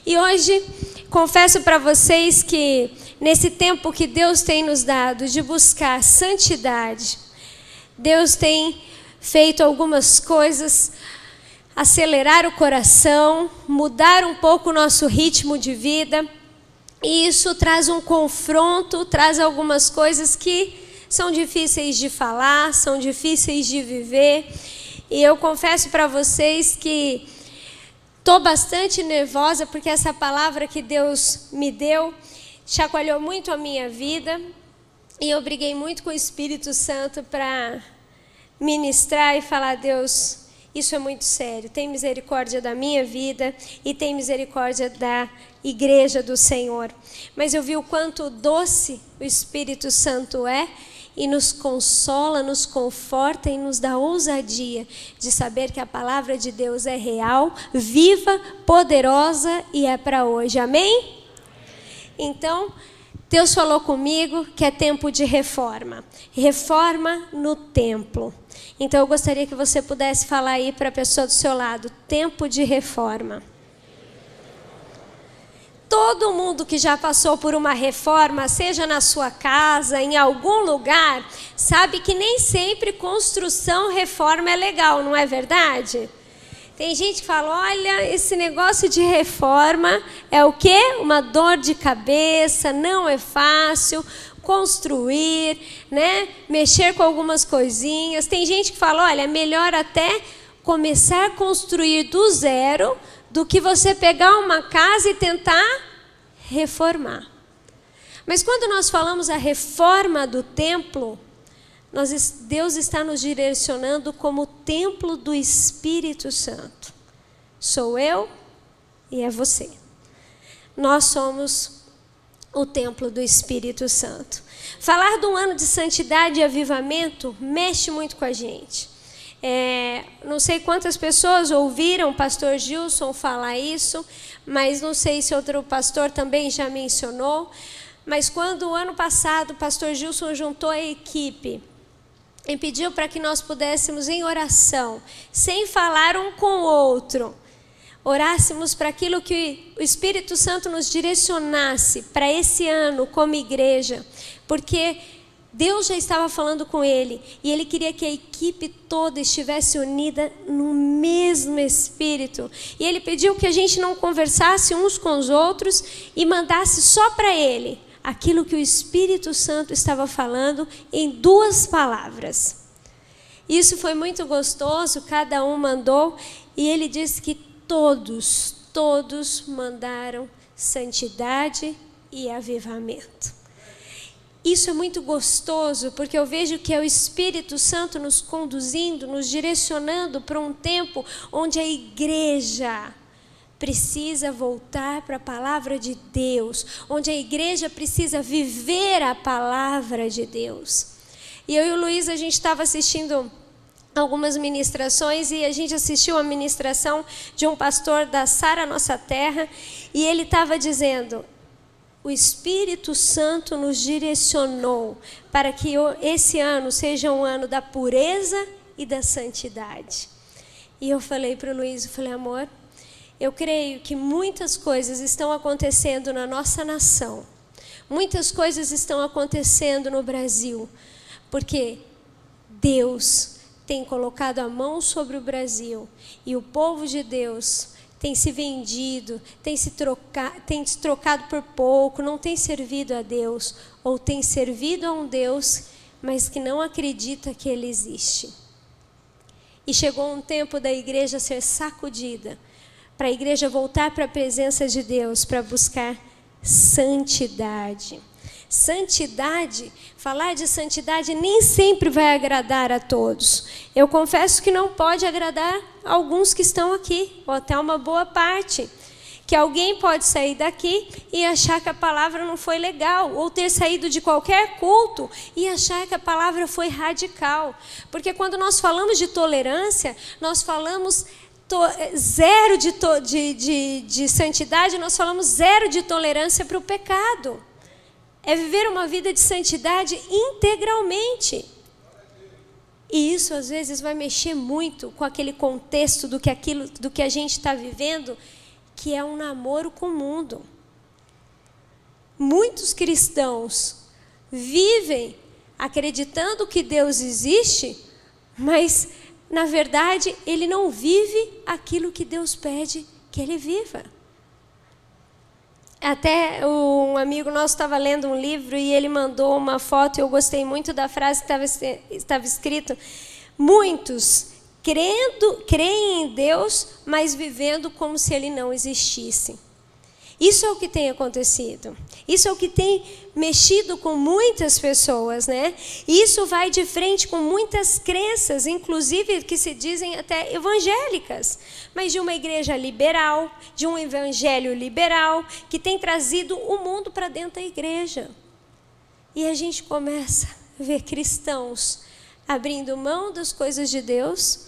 E hoje, confesso para vocês que nesse tempo que Deus tem nos dado de buscar santidade, Deus tem feito algumas coisas, acelerar o coração, mudar um pouco o nosso ritmo de vida. E isso traz um confronto, traz algumas coisas que são difíceis de falar, são difíceis de viver. E eu confesso para vocês que estou bastante nervosa, porque essa palavra que Deus me deu chacoalhou muito a minha vida. E eu briguei muito com o Espírito Santo para ministrar e falar: Deus, isso é muito sério. Tem misericórdia da minha vida e tem misericórdia da igreja do Senhor. Mas eu vi o quanto doce o Espírito Santo é, e nos consola, nos conforta e nos dá ousadia de saber que a palavra de Deus é real, viva, poderosa e é para hoje. Amém? Então, Deus falou comigo que é tempo de reforma. Reforma no templo. Então, eu gostaria que você pudesse falar aí para a pessoa do seu lado: tempo de reforma. Todo mundo que já passou por uma reforma, seja na sua casa, em algum lugar, sabe que nem sempre construção, reforma é legal, não é verdade? Tem gente que fala: olha, esse negócio de reforma é o quê? Uma dor de cabeça, não é fácil construir, né? Mexer com algumas coisinhas. Tem gente que fala: olha, é melhor até começar a construir do zero do que você pegar uma casa e tentar reformar. Mas quando nós falamos a reforma do templo, Deus está nos direcionando como templo do Espírito Santo. Sou eu e é você. Nós somos o templo do Espírito Santo. Falar de um ano de santidade e avivamento mexe muito com a gente. Não sei quantas pessoas ouviram o pastor Gilson falar isso, mas não sei se outro pastor também já mencionou. Mas quando o ano passado o pastor Gilson juntou a equipe e pediu para que nós pudéssemos em oração, sem falar um com o outro, orássemos para aquilo que o Espírito Santo nos direcionasse para esse ano como igreja, porque Deus já estava falando com ele e ele queria que a equipe toda estivesse unida no mesmo espírito. E ele pediu que a gente não conversasse uns com os outros e mandasse só para ele aquilo que o Espírito Santo estava falando em 2 palavras. Isso foi muito gostoso, cada um mandou, e ele disse que todos mandaram santidade e avivamento. Isso é muito gostoso, porque eu vejo que é o Espírito Santo nos conduzindo, nos direcionando para um tempo onde a igreja precisa voltar para a palavra de Deus, onde a igreja precisa viver a palavra de Deus. E eu e o Luiz, a gente estava assistindo algumas ministrações e a gente assistiu a ministração de um pastor da Sara Nossa Terra, e ele estava dizendo: o Espírito Santo nos direcionou para que esse ano seja um ano da pureza e da santidade. E eu falei para o Luiz, eu falei: amor, eu creio que muitas coisas estão acontecendo na nossa nação. Muitas coisas estão acontecendo no Brasil, porque Deus tem colocado a mão sobre o Brasil e o povo de Deus tem se vendido, tem se trocado por pouco, não tem servido a Deus, ou tem servido a um Deus, mas que não acredita que Ele existe. E chegou um tempo da igreja ser sacudida, para a igreja voltar para a presença de Deus, para buscar santidade. Santidade, falar de santidade nem sempre vai agradar a todos. Eu confesso que não pode agradar alguns que estão aqui, ou até uma boa parte. Que alguém pode sair daqui e achar que a palavra não foi legal, ou ter saído de qualquer culto e achar que a palavra foi radical. Porque quando nós falamos de tolerância, nós falamos zero de santidade, nós falamos zero de tolerância para o pecado. É viver uma vida de santidade integralmente. E isso às vezes vai mexer muito com aquele contexto do que a gente está vivendo, que é um namoro com o mundo. Muitos cristãos vivem acreditando que Deus existe, mas, na verdade, ele não vive aquilo que Deus pede que ele viva. Até um amigo nosso estava lendo um livro e ele mandou uma foto, e eu gostei muito da frase que estava escrito: muitos creem em Deus, mas vivendo como se ele não existisse. Isso é o que tem acontecido. Isso é o que tem mexido com muitas pessoas, né? Isso vai de frente com muitas crenças, inclusive que se dizem até evangélicas, mas de uma igreja liberal, de um evangelho liberal, que tem trazido o mundo para dentro da igreja. E a gente começa a ver cristãos abrindo mão das coisas de Deus,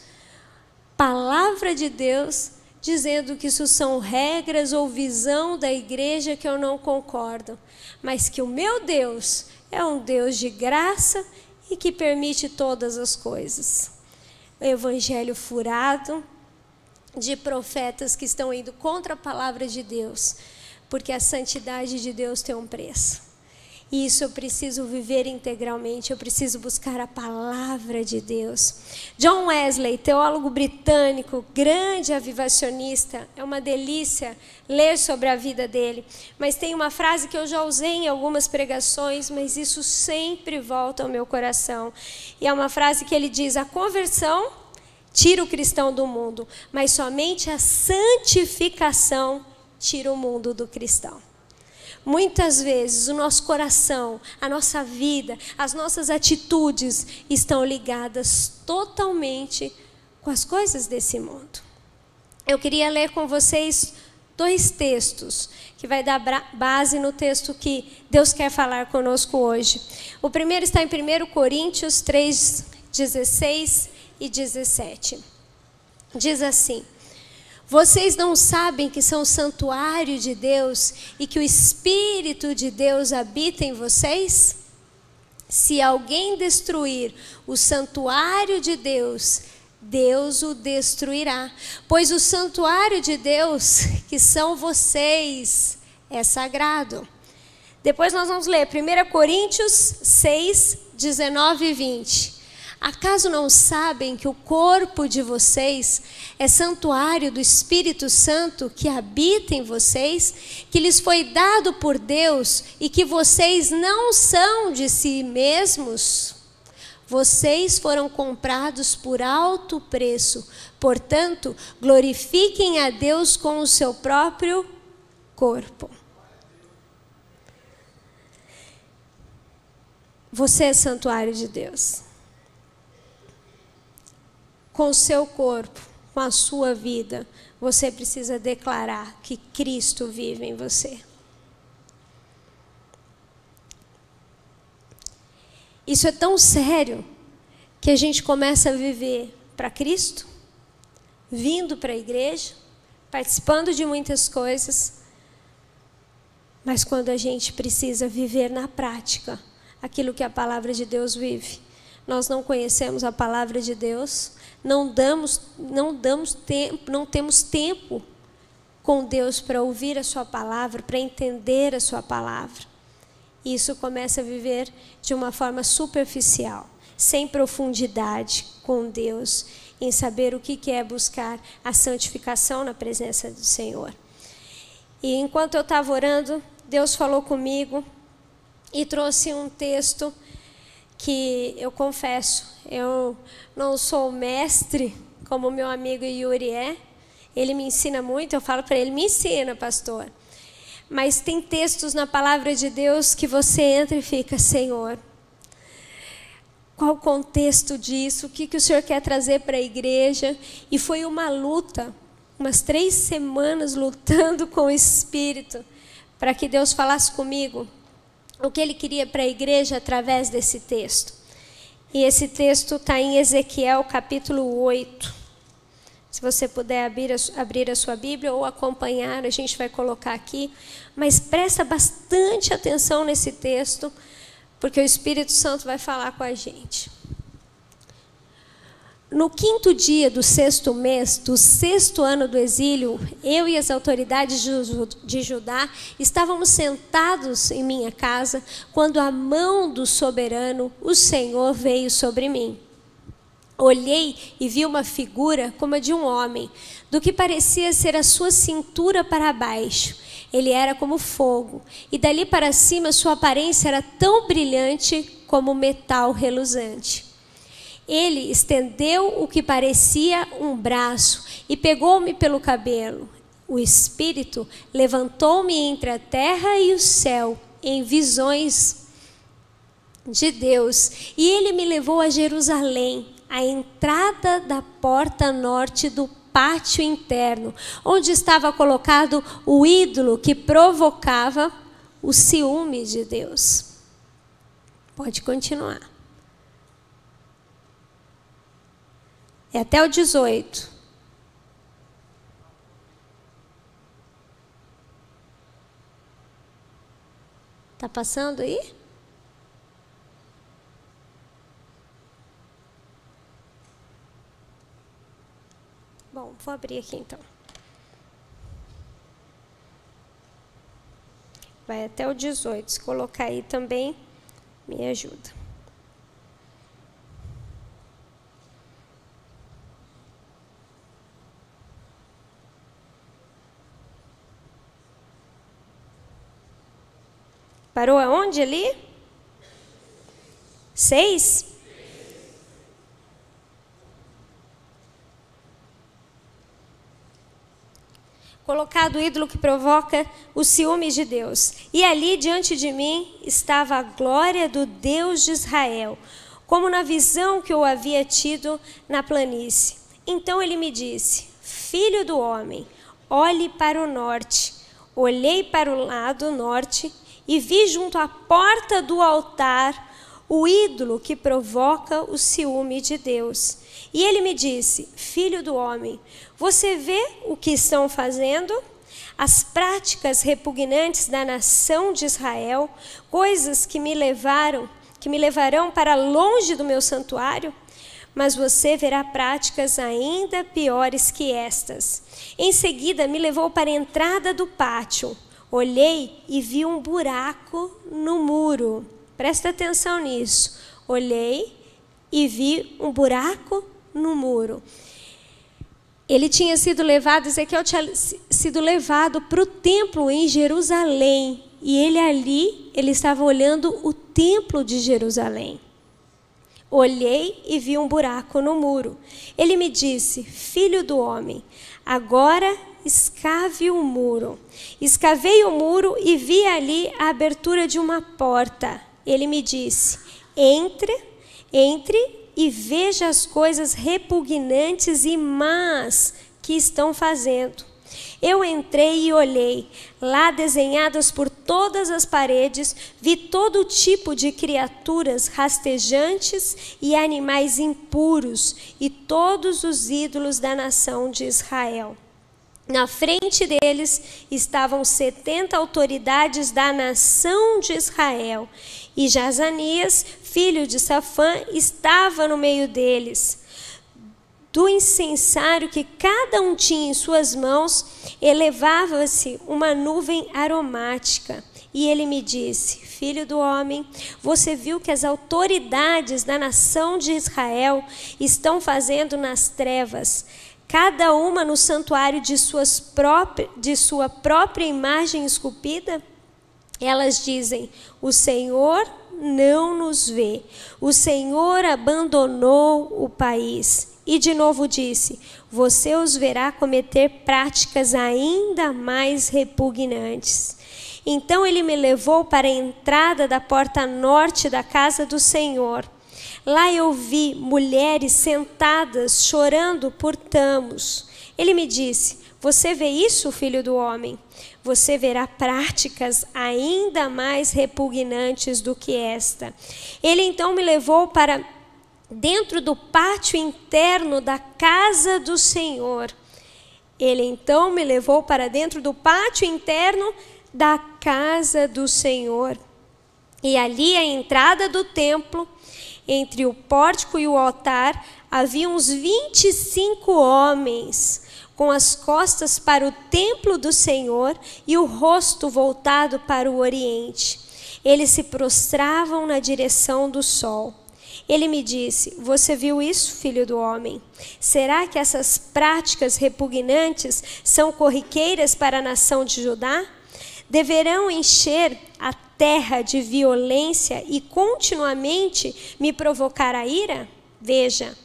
palavra de Deus, dizendo que isso são regras ou visão da igreja que eu não concordo, mas que o meu Deus é um Deus de graça e que permite todas as coisas. O evangelho furado de profetas que estão indo contra a palavra de Deus, porque a santidade de Deus tem um preço. E isso eu preciso viver integralmente, eu preciso buscar a palavra de Deus. John Wesley, teólogo britânico, grande avivacionista, é uma delícia ler sobre a vida dele. Mas tem uma frase que eu já usei em algumas pregações, mas isso sempre volta ao meu coração. E é uma frase que ele diz: a conversão tira o cristão do mundo, mas somente a santificação tira o mundo do cristão. Muitas vezes o nosso coração, a nossa vida, as nossas atitudes estão ligadas totalmente com as coisas desse mundo. Eu queria ler com vocês 2 textos, que vai dar base no texto que Deus quer falar conosco hoje. O primeiro está em 1 Coríntios 3, 16 e 17. Diz assim: vocês não sabem que são santuário de Deus e que o Espírito de Deus habita em vocês? Se alguém destruir o santuário de Deus, Deus o destruirá. Pois o santuário de Deus, que são vocês, é sagrado. Depois nós vamos ler 1 Coríntios 6, 19 e 20. Acaso não sabem que o corpo de vocês é santuário do Espírito Santo que habita em vocês, que lhes foi dado por Deus e que vocês não são de si mesmos? Vocês foram comprados por alto preço, portanto, glorifiquem a Deus com o seu próprio corpo. Você é santuário de Deus. Com o seu corpo, com a sua vida, você precisa declarar que Cristo vive em você. Isso é tão sério que a gente começa a viver para Cristo, vindo para a igreja, participando de muitas coisas, mas quando a gente precisa viver na prática aquilo que a palavra de Deus vive, nós não conhecemos a palavra de Deus, não temos tempo com Deus para ouvir a sua palavra, para entender a sua palavra. E isso começa a viver de uma forma superficial, sem profundidade com Deus, em saber o que é buscar a santificação na presença do Senhor. E enquanto eu estava orando, Deus falou comigo e trouxe um texto que eu confesso, eu não sou mestre como meu amigo Yuri é. Ele me ensina muito, eu falo para ele: me ensina, pastor. Mas tem textos na palavra de Deus que você entra e fica: Senhor, qual o contexto disso? O que o Senhor quer trazer para a igreja? E foi uma luta, umas 3 semanas lutando com o Espírito, para que Deus falasse comigo o que Ele queria para a igreja através desse texto. E esse texto está em Ezequiel capítulo 8. Se você puder abrir a sua Bíblia ou acompanhar, a gente vai colocar aqui. Mas presta bastante atenção nesse texto, porque o Espírito Santo vai falar com a gente. No 5º dia do 6º mês, do 6º ano do exílio, eu e as autoridades de Judá estávamos sentados em minha casa, quando a mão do soberano, o Senhor, veio sobre mim. Olhei e vi uma figura como a de um homem, do que parecia ser a sua cintura para baixo. Ele era como fogo, e dali para cima sua aparência era tão brilhante como metal reluzente. Ele estendeu o que parecia um braço e pegou-me pelo cabelo. O Espírito levantou-me entre a terra e o céu, em visões de Deus, e ele me levou a Jerusalém, à entrada da porta norte do pátio interno, onde estava colocado o ídolo que provocava o ciúme de Deus. Pode continuar. É até o 18. Tá passando aí? Bom, vou abrir aqui então. Vai até o 18. Se colocar aí também, me ajuda. Parou aonde ali? 6? Colocado o ídolo que provoca o ciúme de Deus. E ali diante de mim estava a glória do Deus de Israel, como na visão que eu havia tido na planície. Então ele me disse: Filho do homem, olhe para o norte. Olhei para o lado norte e vi junto à porta do altar o ídolo que provoca o ciúme de Deus. E ele me disse: Filho do homem, você vê o que estão fazendo? As práticas repugnantes da nação de Israel, coisas que me levarão para longe do meu santuário? Mas você verá práticas ainda piores que estas. Em seguida me levou para a entrada do pátio. Olhei e vi um buraco no muro. Presta atenção nisso. Olhei e vi um buraco no muro. Ele tinha sido levado, Ezequiel tinha sido levado para o templo em Jerusalém. E ele estava olhando o templo de Jerusalém. Olhei e vi um buraco no muro. Ele me disse: Filho do homem, agora escave o muro. Escavei o muro e vi ali a abertura de uma porta. Ele me disse: entre e veja as coisas repugnantes e más que estão fazendo. Eu entrei e olhei. Lá, desenhadas por todas as paredes, vi todo tipo de criaturas rastejantes e animais impuros e todos os ídolos da nação de Israel. Na frente deles estavam 70 autoridades da nação de Israel. E Jazanias, filho de Safã, estava no meio deles. Do incensário que cada um tinha em suas mãos, elevava-se uma nuvem aromática. E ele me disse: Filho do homem, você viu que as autoridades da nação de Israel estão fazendo nas trevas, cada uma no santuário de sua própria imagem esculpida? Elas dizem: o Senhor não nos vê, o Senhor abandonou o país. E de novo disse: você os verá cometer práticas ainda mais repugnantes. Então ele me levou para a entrada da porta norte da casa do Senhor. Lá eu vi mulheres sentadas chorando por Tamos. Ele me disse: você vê isso, filho do homem? Você verá práticas ainda mais repugnantes do que esta. Ele então me levou para dentro do pátio interno da casa do Senhor. Ele então me levou para dentro do pátio interno da casa do Senhor. E ali à entrada do templo, entre o pórtico e o altar, havia uns 25 homens com as costas para o templo do Senhor e o rosto voltado para o oriente. Eles se prostravam na direção do sol. Ele me disse: você viu isso, filho do homem? Será que essas práticas repugnantes são corriqueiras para a nação de Judá? Deverão encher a terra de violência e continuamente me provocar a ira? Veja,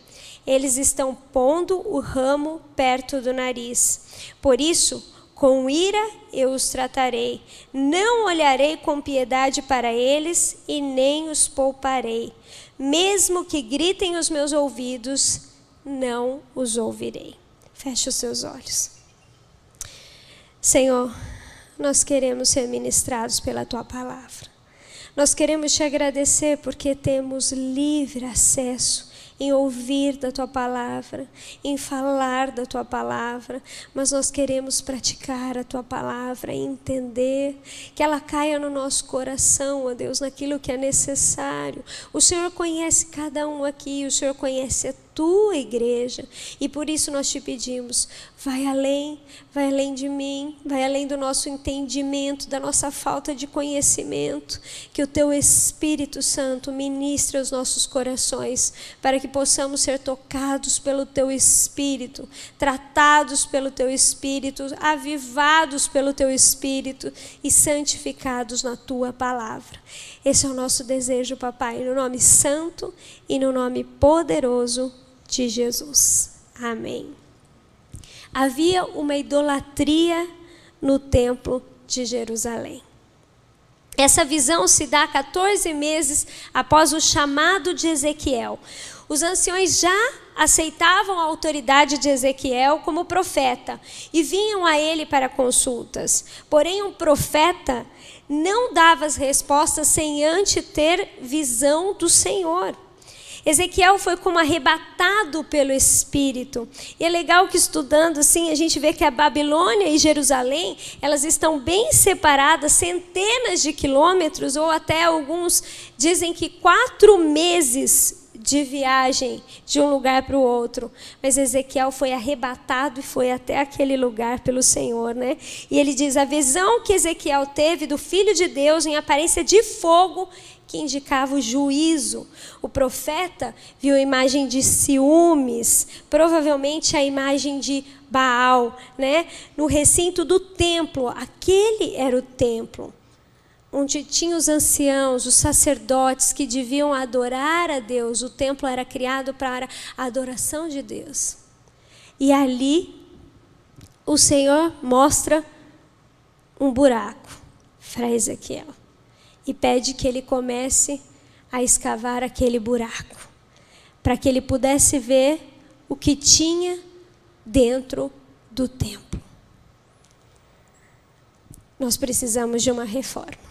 eles estão pondo o ramo perto do nariz. Por isso, com ira eu os tratarei. Não olharei com piedade para eles e nem os pouparei. Mesmo que gritem os meus ouvidos, não os ouvirei. Feche os seus olhos. Senhor, nós queremos ser ministrados pela Tua palavra. Nós queremos Te agradecer porque temos livre acesso em ouvir da Tua palavra, em falar da Tua palavra, mas nós queremos praticar a Tua palavra e entender que ela caia no nosso coração, ó Deus, naquilo que é necessário. O Senhor conhece cada um aqui, o Senhor conhece a Tua igreja, e por isso nós Te pedimos, vai além de mim, vai além do nosso entendimento, da nossa falta de conhecimento, que o Teu Espírito Santo ministre aos nossos corações, para que possamos ser tocados pelo Teu Espírito, tratados pelo Teu Espírito, avivados pelo Teu Espírito e santificados na Tua palavra. Esse é o nosso desejo, Papai, no nome santo e no nome poderoso de Jesus. Amém. Havia uma idolatria no templo de Jerusalém. Essa visão se dá 14 meses após o chamado de Ezequiel. Os anciões já aceitavam a autoridade de Ezequiel como profeta e vinham a ele para consultas. Porém, um profeta não dava as respostas sem antes ter visão do Senhor. Ezequiel foi como arrebatado pelo Espírito. E é legal que estudando assim, a gente vê que a Babilônia e Jerusalém, elas estão bem separadas, centenas de quilômetros, ou até alguns dizem que 4 meses de viagem de um lugar para o outro. Mas Ezequiel foi arrebatado e foi até aquele lugar pelo Senhor, né? E ele diz, a visão que Ezequiel teve do Filho de Deus em aparência de fogo, que indicava o juízo. O profeta viu a imagem de ciúmes, provavelmente a imagem de Baal, né? No recinto do templo, aquele era o templo, onde tinha os anciãos, os sacerdotes que deviam adorar a Deus. O templo era criado para a adoração de Deus. E ali, o Senhor mostra um buraco para Ezequiel e pede que ele comece a escavar aquele buraco, para que ele pudesse ver o que tinha dentro do templo. Nós precisamos de uma reforma.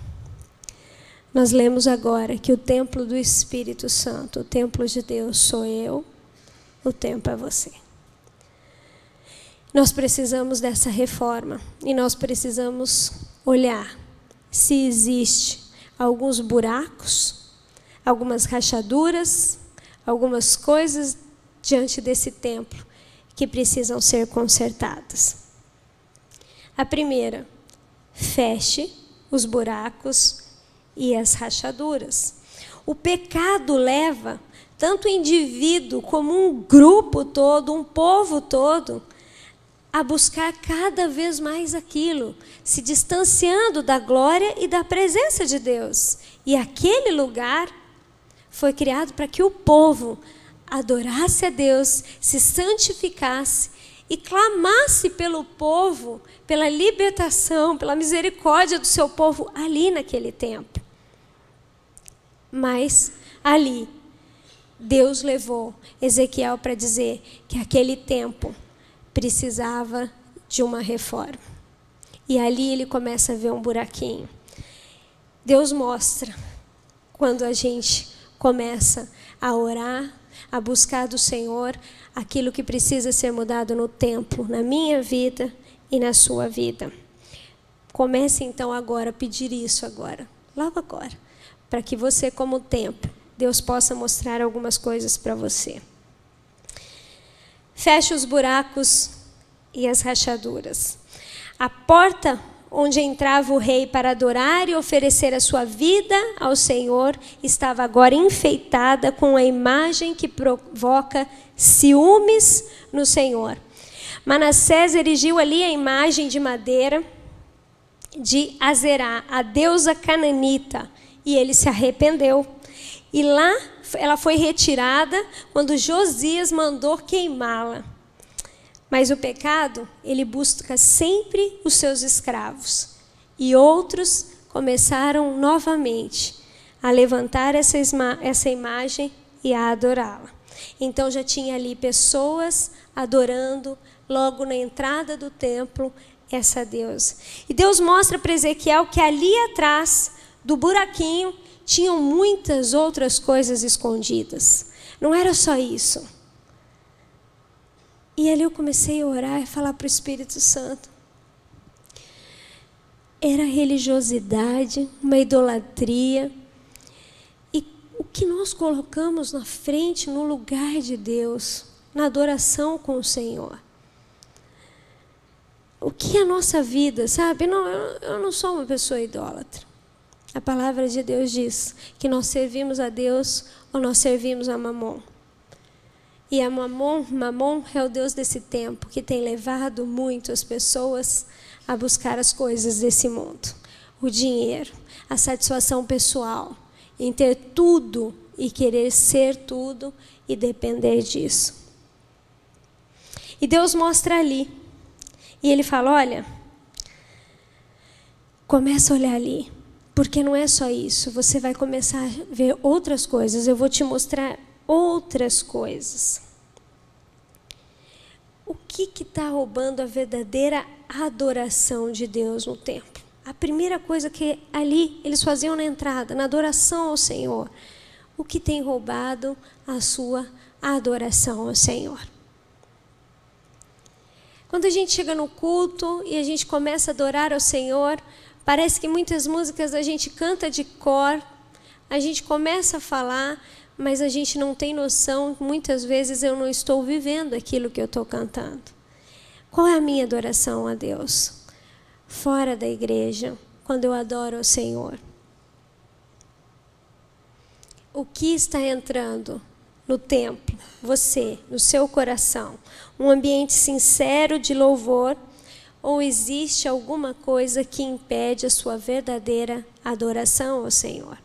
Nós lemos agora que o templo do Espírito Santo, o templo de Deus sou eu, o templo é você. Nós precisamos dessa reforma e nós precisamos olhar se existe alguns buracos, algumas rachaduras, algumas coisas diante desse templo que precisam ser consertadas. A primeira, feche os buracos e as rachaduras. O pecado leva tanto o indivíduo como um grupo todo, um povo todo, a buscar cada vez mais aquilo, se distanciando da glória e da presença de Deus. E aquele lugar foi criado para que o povo adorasse a Deus, se santificasse e clamasse pelo povo, pela libertação, pela misericórdia do seu povo ali naquele tempo. Mas ali, Deus levou Ezequiel para dizer que aquele tempo precisava de uma reforma. E ali ele começa a ver um buraquinho. Deus mostra quando a gente começa a orar, a buscar do Senhor aquilo que precisa ser mudado no templo, na minha vida e na sua vida. Comece então agora a pedir isso agora, logo agora, para que você como templo, Deus possa mostrar algumas coisas para você. fecha os buracos e as rachaduras. A porta onde entrava o rei para adorar e oferecer a sua vida ao Senhor estava agora enfeitada com a imagem que provoca ciúmes no Senhor. Manassés erigiu ali a imagem de madeira de Azerá, a deusa cananita, e ele se arrependeu. E lá ela foi retirada quando Josias mandou queimá-la. Mas o pecado, ele busca sempre os seus escravos. E outros começaram novamente a levantar essa imagem e a adorá-la. Então já tinha ali pessoas adorando logo na entrada do templo essa deusa. E Deus mostra para Ezequiel que ali atrás do buraquinho tinham muitas outras coisas escondidas. Não era só isso. E ali eu comecei a orar e falar para o Espírito Santo. Era religiosidade, uma idolatria. E o que nós colocamos na frente, no lugar de Deus, na adoração com o Senhor. O que é a nossa vida, sabe? Não, eu não sou uma pessoa idólatra. A palavra de Deus diz que nós servimos a Deus ou nós servimos a Mamon. E a Mamon é o Deus desse tempo, que tem levado muito as pessoas a buscar as coisas desse mundo. O dinheiro, a satisfação pessoal, em ter tudo e querer ser tudo e depender disso. E Deus mostra ali. E Ele fala, olha, começa a olhar ali, porque não é só isso. Você vai começar a ver outras coisas. Eu vou te mostrar outras coisas. O que está roubando a verdadeira adoração de Deus no templo? A primeira coisa que ali eles faziam na entrada, na adoração ao Senhor. O que tem roubado a sua adoração ao Senhor? Quando a gente chega no culto e a gente começa a adorar ao Senhor, parece que muitas músicas a gente canta de cor, a gente começa a falar, mas a gente não tem noção, muitas vezes eu não estou vivendo aquilo que eu estou cantando. Qual é a minha adoração a Deus? Fora da igreja, quando eu adoro ao Senhor. O que está entrando no templo? Você, no seu coração. Um ambiente sincero de louvor, ou existe alguma coisa que impede a sua verdadeira adoração ao Senhor?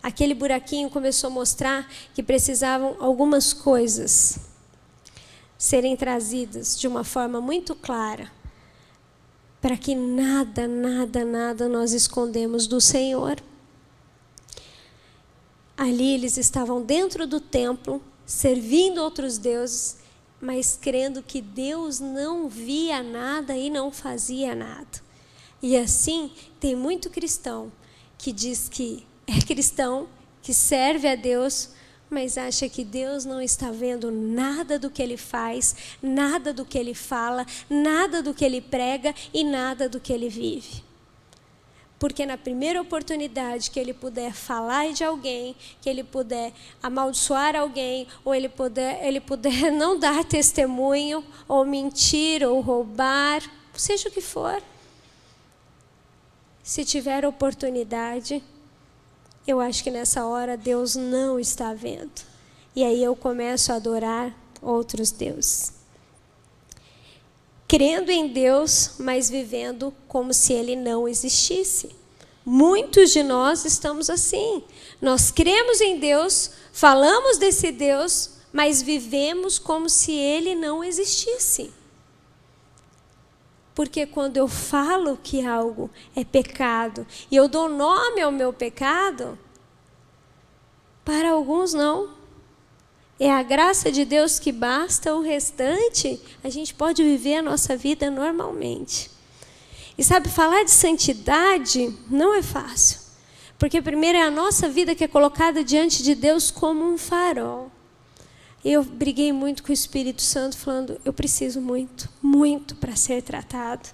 Aquele buraquinho começou a mostrar que precisavam algumas coisas serem trazidas de uma forma muito clara, para que nada nós escondemos do Senhor. Ali eles estavam dentro do templo, servindo outros deuses, mas crendo que Deus não via nada e não fazia nada. E assim, tem muito cristão que diz que é cristão, que serve a Deus, mas acha que Deus não está vendo nada do que ele faz, nada do que ele fala, nada do que ele prega e nada do que ele vive. Porque na primeira oportunidade que ele puder falar de alguém, que ele puder amaldiçoar alguém, ou ele puder não dar testemunho, ou mentir, ou roubar, seja o que for. Se tiver oportunidade, eu acho que nessa hora Deus não está vendo. E aí eu começo a adorar outros deuses. Crendo em Deus, mas vivendo como se Ele não existisse. Muitos de nós estamos assim. Nós cremos em Deus, falamos desse Deus, mas vivemos como se Ele não existisse. Porque quando eu falo que algo é pecado e eu dou nome ao meu pecado, para alguns não. É a graça de Deus que basta, o restante a gente pode viver a nossa vida normalmente. E sabe, falar de santidade não é fácil. Porque primeiro é a nossa vida que é colocada diante de Deus como um farol. Eu briguei muito com o Espírito Santo, falando, eu preciso muito para ser tratado.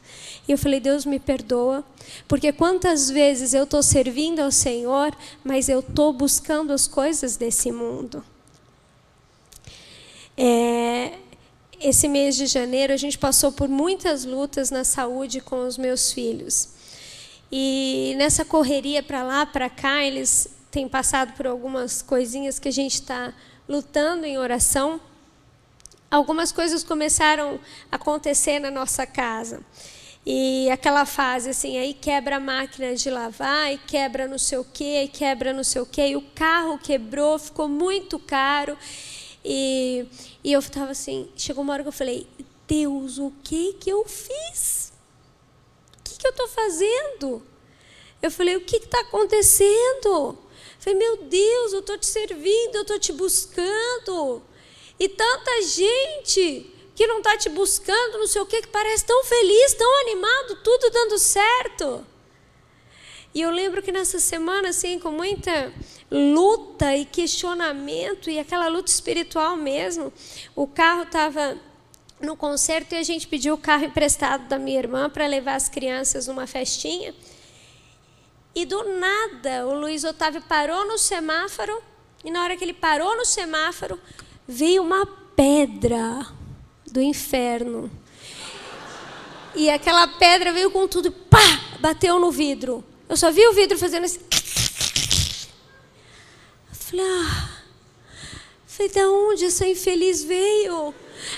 E eu falei, Deus me perdoa, porque quantas vezes eu estou servindo ao Senhor, mas eu estou buscando as coisas desse mundo. esse mês de janeiro a gente passou por muitas lutas na saúde com os meus filhos. E nessa correria para lá, para cá, eles têm passado por algumas coisinhas que a gente está lutando em oração. Algumas coisas começaram a acontecer na nossa casa. E aquela fase assim, aí quebra a máquina de lavar, e quebra não sei o quê, e quebra não sei o quê. E o carro quebrou, ficou muito caro. E eu estava assim, chegou uma hora que eu falei, Deus, o que eu fiz? O que eu estou fazendo? Eu falei, o que está acontecendo? Eu falei, meu Deus, eu estou te servindo, eu estou te buscando. E tanta gente que não está te buscando, não sei o quê, que parece tão feliz, tão animado, tudo dando certo. E eu lembro que nessa semana, assim, com muita luta e questionamento, e aquela luta espiritual mesmo, o carro estava no concerto e a gente pediu o carro emprestado da minha irmã para levar as crianças numa festinha. E do nada, o Luiz Otávio parou no semáforo, e na hora que ele parou no semáforo, veio uma pedra do inferno. E aquela pedra veio com tudo, pá, bateu no vidro. Eu só vi o vidro fazendo assim. Eu falei, da onde essa infeliz veio?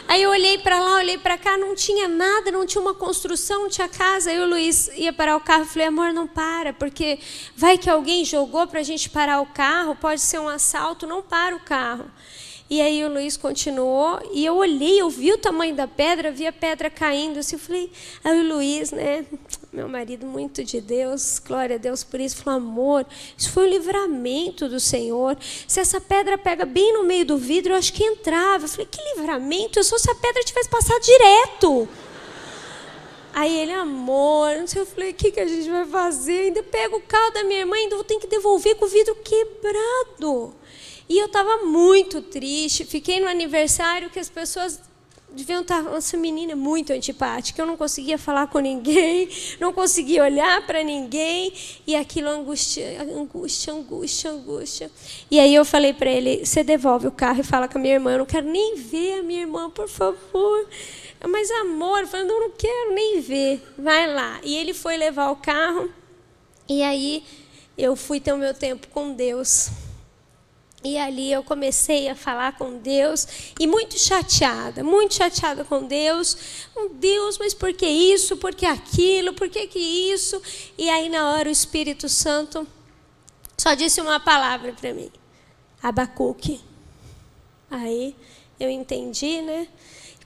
Aí eu olhei para lá, olhei para cá, não tinha nada, não tinha uma construção, não tinha casa. Aí o Luiz ia parar o carro, eu falei, amor, não para, porque vai que alguém jogou para a gente parar o carro, pode ser um assalto, não para o carro. E aí o Luiz continuou, e eu olhei, eu vi o tamanho da pedra, vi a pedra caindo, assim, eu falei, aí o Luiz, né, meu marido muito de Deus, glória a Deus por isso, falou, amor, isso foi um livramento do Senhor, se essa pedra pega bem no meio do vidro, eu acho que entrava. Eu falei, que livramento? Eu só se a pedra tivesse passado direto. Aí ele, amor, não sei, eu falei, o que a gente vai fazer? Ainda pego o carro da minha irmã, ainda vou ter que devolver com o vidro quebrado. E eu estava muito triste, fiquei no aniversário que as pessoas deviam estar, essa menina é muito antipática, eu não conseguia falar com ninguém, não conseguia olhar para ninguém, e aquilo angústia. E aí eu falei para ele, você devolve o carro e fala com a minha irmã, eu não quero nem ver a minha irmã, por favor. Mas amor, eu falei, não quero nem ver, vai lá. E ele foi levar o carro, e aí eu fui ter o meu tempo com Deus. E ali eu comecei a falar com Deus, e muito chateada com Deus. Deus, mas por que isso? Por que aquilo? Por que isso? E aí na hora o Espírito Santo só disse uma palavra para mim, Abacuque. Aí eu entendi, né?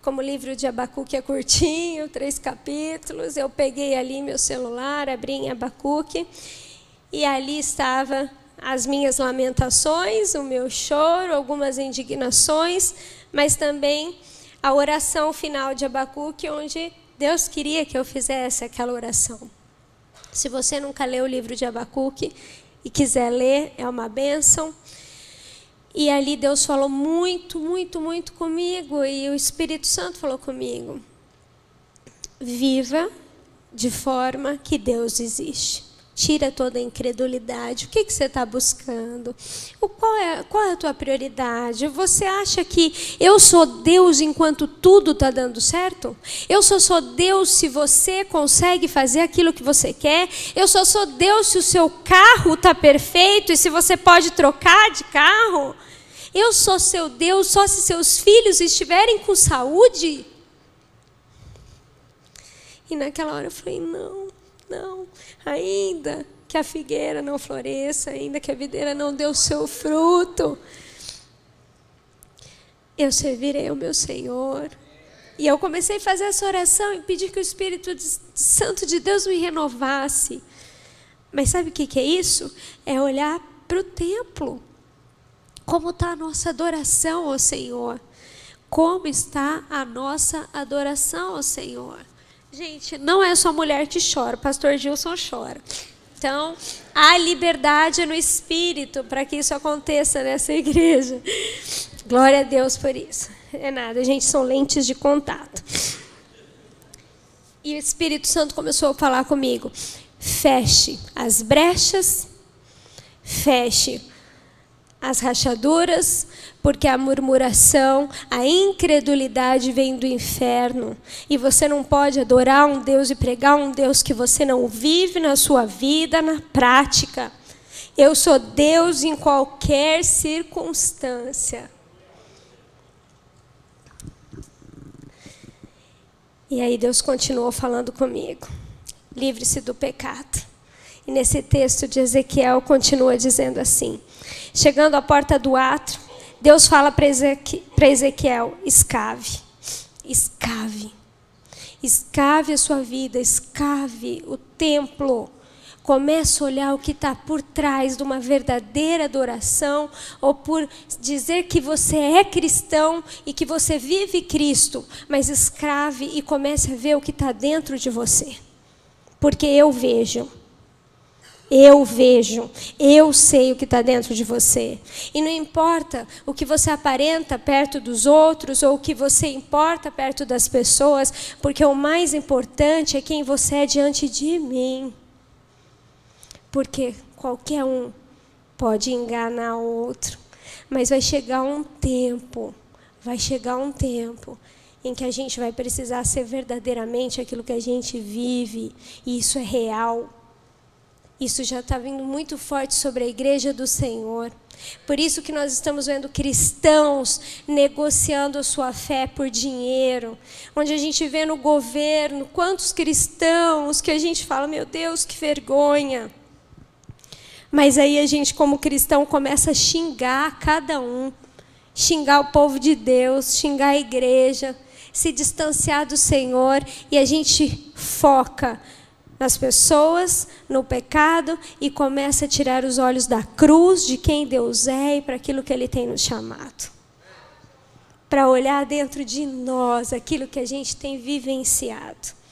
Como o livro de Abacuque é curtinho, 3 capítulos, eu peguei ali meu celular, abri em Abacuque, e ali estava as minhas lamentações, o meu choro, algumas indignações, mas também a oração final de Abacuque, onde Deus queria que eu fizesse aquela oração. Se você nunca leu o livro de Abacuque e quiser ler, é uma bênção. E ali Deus falou muito comigo, e o Espírito Santo falou comigo. Viva de forma que Deus existe. Tira toda a incredulidade. O que você está buscando? Qual é a tua prioridade? Você acha que eu sou Deus enquanto tudo está dando certo? Eu só sou Deus se você consegue fazer aquilo que você quer? Eu só sou Deus se o seu carro está perfeito e se você pode trocar de carro? Eu sou seu Deus só se seus filhos estiverem com saúde? E naquela hora eu falei, não. Ainda que a figueira não floresça, ainda que a videira não dê o seu fruto, eu servirei ao meu Senhor. E eu comecei a fazer essa oração e pedir que o Espírito Santo de Deus me renovasse. Mas sabe o que é isso? É olhar para o templo. Como está a nossa adoração ao Senhor? Como está a nossa adoração ao Senhor? Gente, não é só mulher que chora, o pastor Gilson chora. Então, há liberdade no Espírito para que isso aconteça nessa igreja. Glória a Deus por isso. É nada, gente, são lentes de contato. E o Espírito Santo começou a falar comigo. Feche as brechas, feche as rachaduras, Porque a murmuração, a incredulidade vem do inferno. E você não pode adorar um Deus e pregar um Deus que você não vive na sua vida, na prática. Eu sou Deus em qualquer circunstância. E aí Deus continuou falando comigo. Livre-se do pecado. E nesse texto de Ezequiel continua dizendo assim. Chegando à porta do átrio, Deus fala para Ezequiel, escave, escave. Escave a sua vida, escave o templo. Comece a olhar o que está por trás de uma verdadeira adoração, ou por dizer que você é cristão e que você vive Cristo, mas escrave e comece a ver o que está dentro de você. Porque eu vejo, eu sei o que está dentro de você. E não importa o que você aparenta perto dos outros, ou o que você importa perto das pessoas, porque o mais importante é quem você é diante de mim. Porque qualquer um pode enganar o outro. Mas vai chegar um tempo em que a gente vai precisar ser verdadeiramente aquilo que a gente vive. E isso é real. Isso já está vindo muito forte sobre a igreja do Senhor. Por isso que nós estamos vendo cristãos negociando a sua fé por dinheiro. Onde a gente vê no governo quantos cristãos que a gente fala, meu Deus, que vergonha. Mas aí a gente, como cristão, começa a xingar cada um. Xingar o povo de Deus, xingar a igreja, se distanciar do Senhor. E a gente foca nas pessoas, no pecado, e começa a tirar os olhos da cruz, de quem Deus é e para aquilo que Ele tem nos chamado. Para olhar dentro de nós aquilo que a gente tem vivenciado.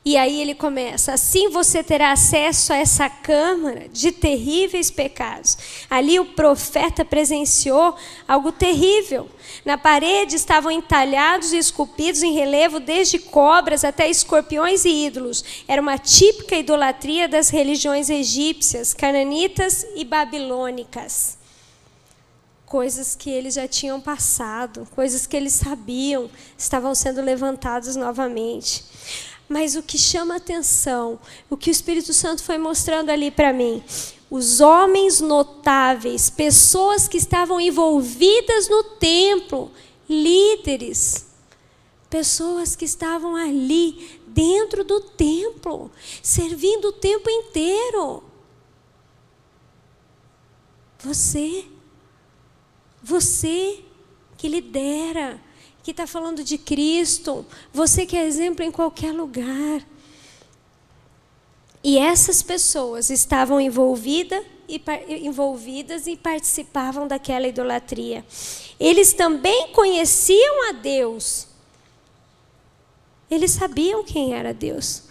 E aí ele começa, assim você terá acesso a essa câmara de terríveis pecados. Ali o profeta presenciou algo terrível. Na parede estavam entalhados e esculpidos em relevo desde cobras até escorpiões e ídolos. Era uma típica idolatria das religiões egípcias, cananitas e babilônicas. Coisas que eles já tinham passado, coisas que eles sabiam, estavam sendo levantadas novamente. Mas o que chama atenção, o que o Espírito Santo foi mostrando ali para mim, os homens notáveis, pessoas que estavam envolvidas no templo, líderes, pessoas que estavam ali dentro do templo, servindo o tempo inteiro. Você que lidera, que está falando de Cristo, você que é exemplo em qualquer lugar. E essas pessoas estavam envolvidas e participavam daquela idolatria. Eles também conheciam a Deus. Eles sabiam quem era Deus,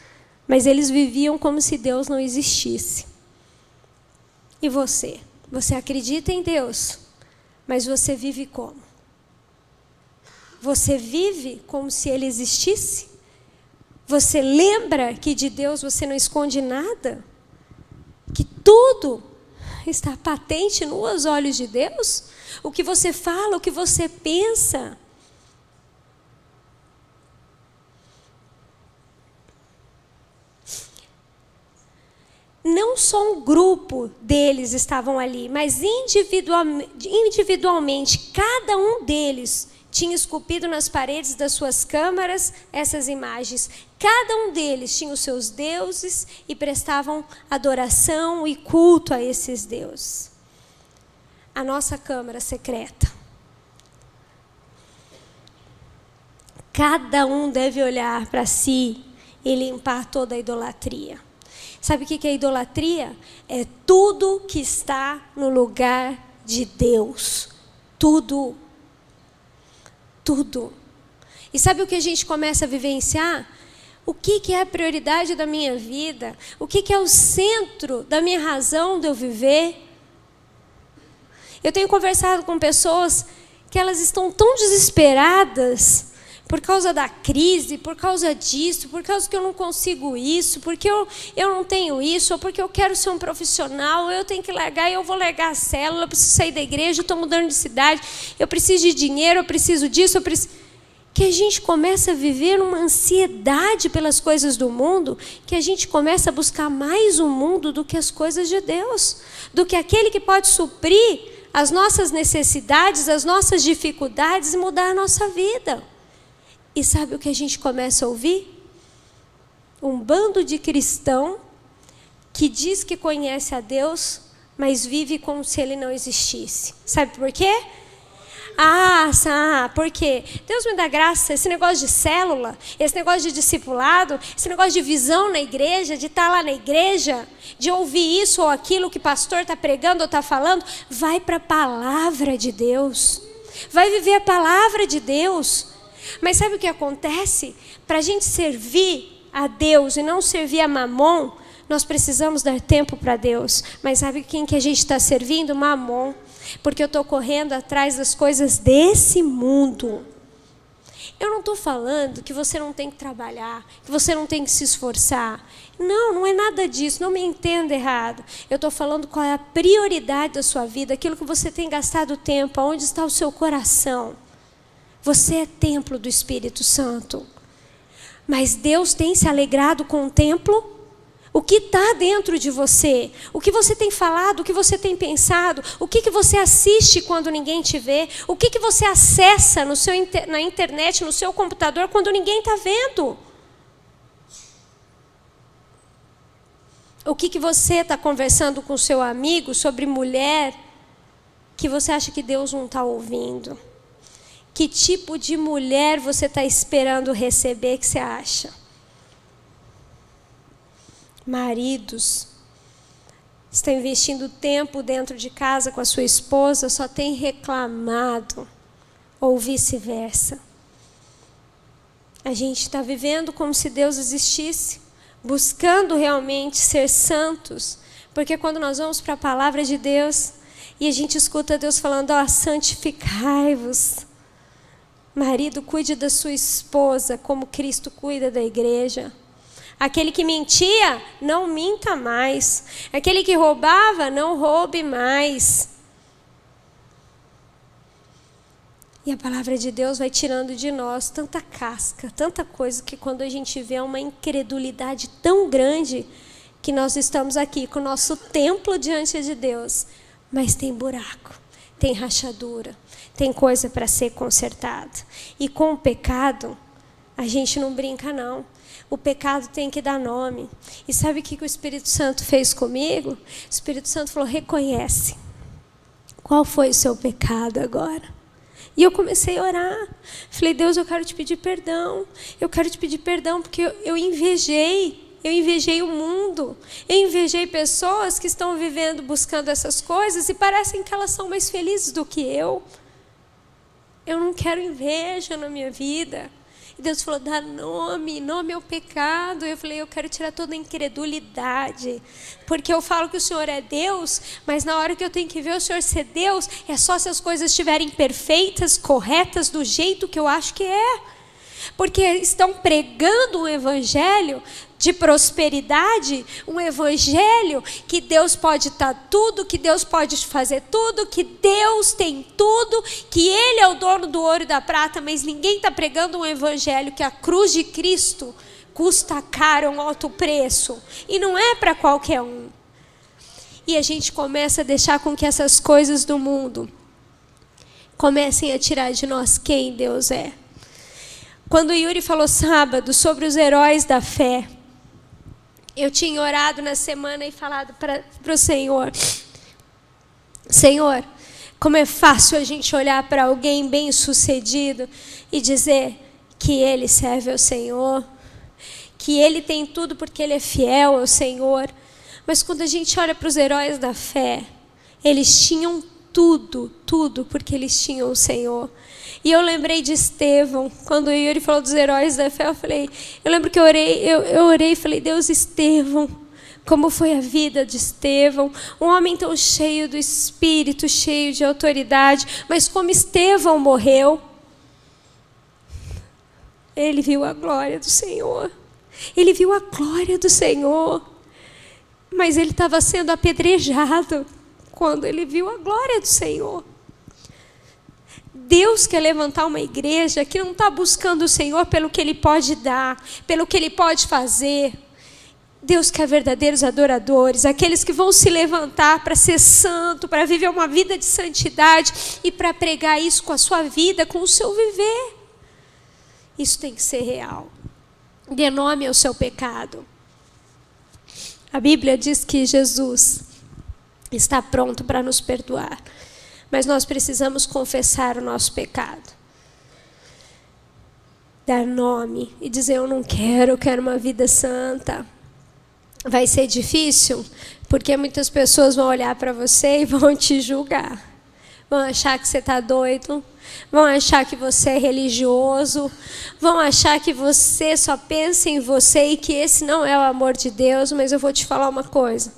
mas eles viviam como se Deus não existisse. E você? Você acredita em Deus, mas você vive como? Você vive como se Ele existisse? Você lembra que de Deus você não esconde nada? Que tudo está patente nos olhos de Deus? O que você fala, o que você pensa? Não só um grupo deles estavam ali, mas individualmente, cada um deles tinha esculpido nas paredes das suas câmaras essas imagens. Cada um deles tinha os seus deuses e prestavam adoração e culto a esses deuses. A nossa câmara secreta. Cada um deve olhar para si e limpar toda a idolatria. Sabe o que é idolatria? É tudo que está no lugar de Deus. Tudo. Tudo. E sabe o que a gente começa a vivenciar? O que é a prioridade da minha vida? O que é o centro da minha razão de eu viver? Eu tenho conversado com pessoas que elas estão tão desesperadas por causa da crise, por causa disso, por causa que eu não consigo isso, porque eu não tenho isso, ou porque eu quero ser um profissional, eu tenho que largar, eu vou largar a célula, eu preciso sair da igreja, eu estou mudando de cidade, eu preciso de dinheiro, eu preciso disso, que a gente começa a viver uma ansiedade pelas coisas do mundo, que a gente começa a buscar mais o mundo do que as coisas de Deus, do que aquele que pode suprir as nossas necessidades, as nossas dificuldades e mudar a nossa vida. E sabe o que a gente começa a ouvir? Um bando de cristão que diz que conhece a Deus, mas vive como se Ele não existisse. Sabe por quê? Por quê? Deus me dá graça, esse negócio de célula, esse negócio de discipulado, esse negócio de visão na igreja, de estar lá na igreja, de ouvir isso ou aquilo que o pastor está pregando ou está falando, vai para a palavra de Deus. Vai viver a palavra de Deus. Mas sabe o que acontece? Para a gente servir a Deus e não servir a Mamon, nós precisamos dar tempo para Deus. Mas sabe quem que a gente está servindo? Mamon. Porque eu estou correndo atrás das coisas desse mundo. Eu não estou falando que você não tem que trabalhar, que você não tem que se esforçar. Não, não é nada disso, não me entenda errado. Eu estou falando qual é a prioridade da sua vida, aquilo que você tem gastado tempo, aonde está o seu coração. Você é templo do Espírito Santo. Mas Deus tem se alegrado com o templo? O que está dentro de você? O que você tem falado? O que você tem pensado? O que você assiste quando ninguém te vê? O que você acessa na internet, no seu computador, quando ninguém está vendo? O que você está conversando com o seu amigo sobre mulher que você acha que Deus não está ouvindo? Que tipo de mulher você está esperando receber que você acha? Maridos, estão investindo tempo dentro de casa com a sua esposa, só tem reclamado, ou vice-versa. A gente está vivendo como se Deus existisse, buscando realmente ser santos, porque quando nós vamos para a palavra de Deus, e a gente escuta Deus falando, santificai-vos. Marido, cuide da sua esposa como Cristo cuida da igreja. Aquele que mentia, não minta mais. Aquele que roubava, não roube mais. E a palavra de Deus vai tirando de nós tanta casca, tanta coisa, que quando a gente vê uma incredulidade tão grande, que nós estamos aqui com o nosso templo diante de Deus, mas tem buraco, tem rachadura, tem coisa para ser consertada. E com o pecado, a gente não brinca não. O pecado tem que dar nome. E sabe o que o Espírito Santo fez comigo? O Espírito Santo falou, reconhece. Qual foi o seu pecado agora? E eu comecei a orar. Falei, Deus, eu quero te pedir perdão. Eu quero te pedir perdão porque eu invejei. Eu invejei o mundo. Eu invejei pessoas que estão vivendo, buscando essas coisas e parecem que elas são mais felizes do que eu. Eu não quero inveja na minha vida. E Deus falou, dá nome ao pecado. Eu falei, eu quero tirar toda a incredulidade. Porque eu falo que o Senhor é Deus, mas na hora que eu tenho que ver o Senhor ser Deus, é só se as coisas estiverem perfeitas, corretas, do jeito que eu acho que é. Porque estão pregando um evangelho de prosperidade, um evangelho que Deus pode estar tudo, que Deus pode fazer tudo, que Deus tem tudo, que Ele é o dono do ouro e da prata, mas ninguém está pregando um evangelho que a cruz de Cristo custa caro, um alto preço, e não é para qualquer um. E a gente começa a deixar com que essas coisas do mundo comecem a tirar de nós quem Deus é. Quando o Yuri falou sábado sobre os heróis da fé, eu tinha orado na semana e falado para o Senhor, Senhor, como é fácil a gente olhar para alguém bem sucedido e dizer que ele serve ao Senhor, que ele tem tudo porque ele é fiel ao Senhor. Mas quando a gente olha para os heróis da fé, eles tinham tudo porque eles tinham o Senhor. E eu lembrei de Estevão, quando o Yuri falou dos heróis da fé, eu lembro que eu orei e falei, Deus, Estevão, como foi a vida de Estevão, um homem tão cheio do Espírito, cheio de autoridade, mas como Estevão morreu. Ele viu a glória do Senhor. Ele viu a glória do Senhor. Mas ele estava sendo apedrejado quando ele viu a glória do Senhor. Deus quer levantar uma igreja que não está buscando o Senhor pelo que Ele pode dar, pelo que Ele pode fazer. Deus quer verdadeiros adoradores, aqueles que vão se levantar para ser santo, para viver uma vida de santidade e para pregar isso com a sua vida, com o seu viver. Isso tem que ser real. Dê nome ao seu pecado. A Bíblia diz que Jesus está pronto para nos perdoar, mas nós precisamos confessar o nosso pecado. Dar nome e dizer: eu não quero, eu quero uma vida santa. Vai ser difícil, porque muitas pessoas vão olhar para você e vão te julgar. Vão achar que você está doido, vão achar que você é religioso, vão achar que você só pensa em você e que esse não é o amor de Deus. Mas eu vou te falar uma coisa: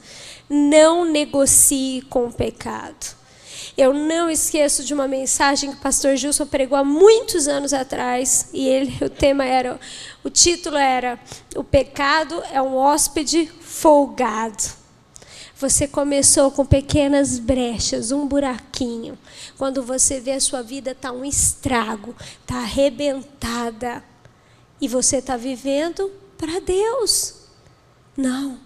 não negocie com o pecado. Eu não esqueço de uma mensagem que o pastor Gilson pregou há muitos anos atrás, e o título era: o pecado é um hóspede folgado. Você começou com pequenas brechas, um buraquinho. Quando você vê a sua vida está um estrago, está arrebentada, e você está vivendo para Deus. Não.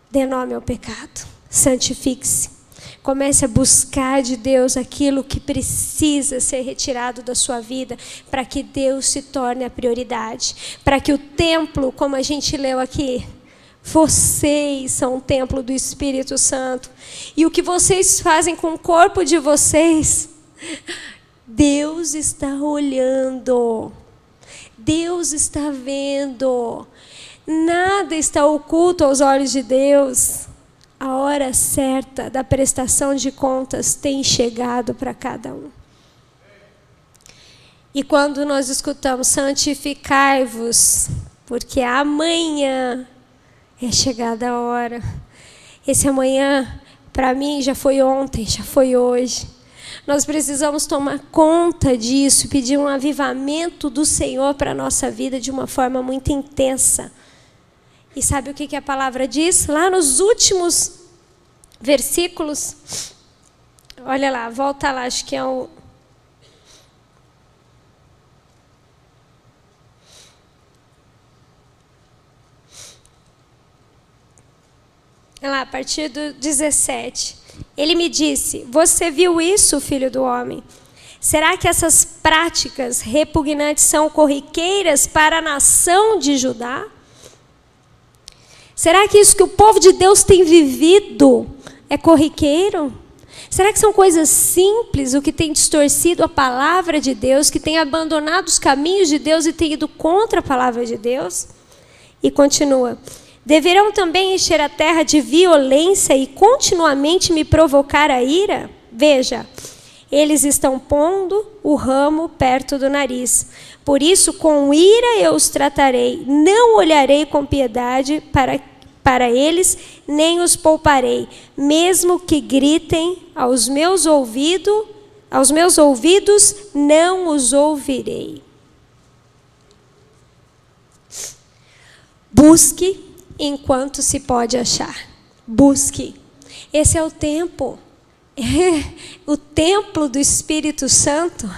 Dê nome ao pecado. Santifique-se. Comece a buscar de Deus aquilo que precisa ser retirado da sua vida, para que Deus se torne a prioridade. Para que o templo, como a gente leu aqui, vocês são o templo do Espírito Santo. E o que vocês fazem com o corpo de vocês, Deus está olhando. Deus está vendo. Nada está oculto aos olhos de Deus. A hora certa da prestação de contas tem chegado para cada um. E quando nós escutamos: santificai-vos, porque amanhã é chegada a hora. Esse amanhã, para mim, já foi ontem, já foi hoje. Nós precisamos tomar conta disso, pedir um avivamento do Senhor para a nossa vida de uma forma muito intensa. E sabe o que a palavra diz? Lá nos últimos versículos, olha lá, volta lá, acho que é o... Olha lá, a partir do 17. Ele me disse: você viu isso, filho do homem? Será que essas práticas repugnantes são corriqueiras para a nação de Judá? Será que isso que o povo de Deus tem vivido é corriqueiro? Será que são coisas simples, o que tem distorcido a palavra de Deus, que tem abandonado os caminhos de Deus e tem ido contra a palavra de Deus? E continua: deverão também encher a terra de violência e continuamente me provocar a ira? Veja, eles estão pondo o ramo perto do nariz. Por isso, com ira eu os tratarei. Não olharei com piedade para eles, nem os pouparei. Mesmo que gritem aos meus ouvidos, não os ouvirei. Busque enquanto se pode achar. Busque. Esse é o tempo. O templo do Espírito Santo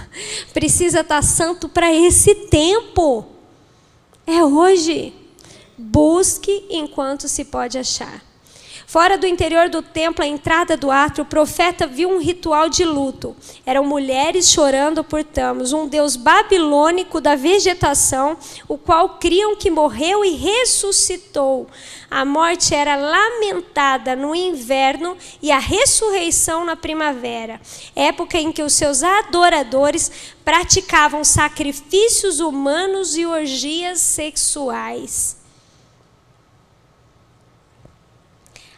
precisa estar santo para esse tempo. É hoje. Busque enquanto se pode achar. Fora do interior do templo, à entrada do átrio, o profeta viu um ritual de luto. Eram mulheres chorando por Tamos, um deus babilônico da vegetação, o qual criam que morreu e ressuscitou. A morte era lamentada no inverno e a ressurreição na primavera, época em que os seus adoradores praticavam sacrifícios humanos e orgias sexuais.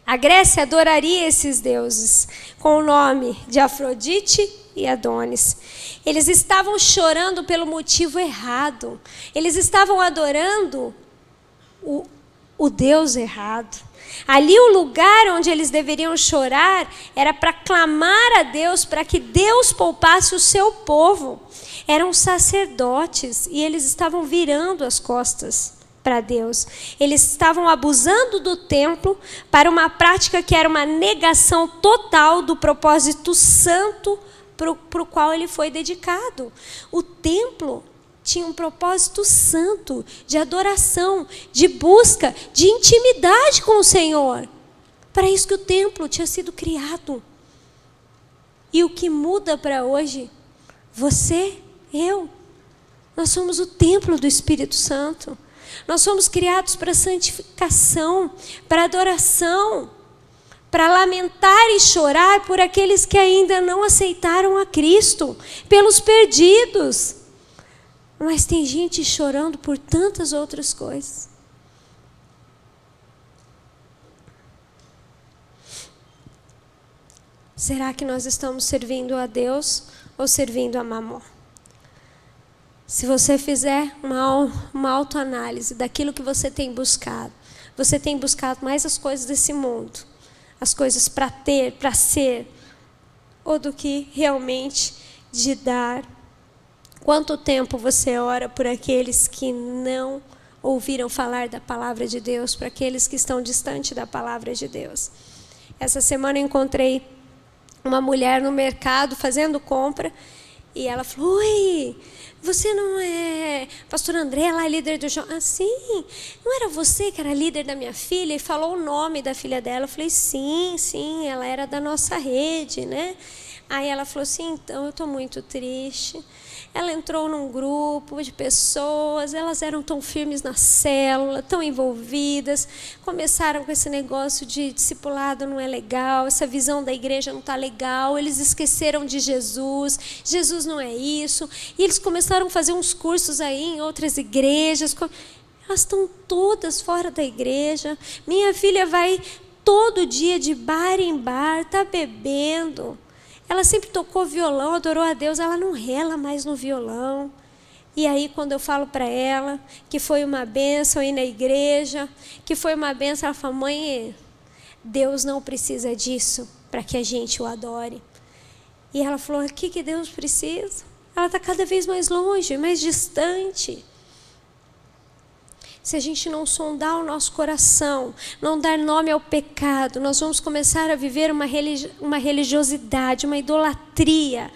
A Grécia adoraria esses deuses com o nome de Afrodite e Adonis. Eles estavam chorando pelo motivo errado. Eles estavam adorando o Deus errado. Ali o lugar onde eles deveriam chorar era para clamar a Deus, para que Deus poupasse o seu povo. Eram sacerdotes e eles estavam virando as costas para Deus. Eles estavam abusando do templo para uma prática que era uma negação total do propósito santo para o qual ele foi dedicado. O templo tinha um propósito santo, de adoração, de busca, de intimidade com o Senhor. Para isso que o templo tinha sido criado. E o que muda para hoje? Você, eu, nós somos o templo do Espírito Santo. Nós somos criados para santificação, para adoração, para lamentar e chorar por aqueles que ainda não aceitaram a Cristo, pelos perdidos. Mas tem gente chorando por tantas outras coisas. Será que nós estamos servindo a Deus ou servindo a Mamon? Se você fizer uma autoanálise daquilo que você tem buscado mais as coisas desse mundo, as coisas para ter, para ser, ou do que realmente de dar. Quanto tempo você ora por aqueles que não ouviram falar da palavra de Deus, para aqueles que estão distante da palavra de Deus? Essa semana eu encontrei uma mulher no mercado fazendo compra e ela falou: oi, você não é pastor André, lá líder do João? Ah, sim, não era você que era líder da minha filha? E falou o nome da filha dela. Eu falei: sim, ela era da nossa rede, né? Aí ela falou assim: então eu estou muito triste. Ela entrou num grupo de pessoas, elas eram tão firmes na célula, tão envolvidas, começaram com esse negócio de discipulado não é legal, essa visão da igreja não está legal, eles esqueceram de Jesus, Jesus não é isso, e eles começaram a fazer uns cursos aí em outras igrejas, elas estão todas fora da igreja. Minha filha vai todo dia de bar em bar, está bebendo. Ela sempre tocou violão, adorou a Deus, ela não rela mais no violão. E aí, quando eu falo para ela que foi uma bênção ir na igreja, que foi uma bênção, ela fala: mãe, Deus não precisa disso para que a gente o adore. E ela falou: o que Deus precisa? Ela está cada vez mais longe, mais distante. Se a gente não sondar o nosso coração, não dar nome ao pecado, nós vamos começar a viver uma religiosidade, uma idolatria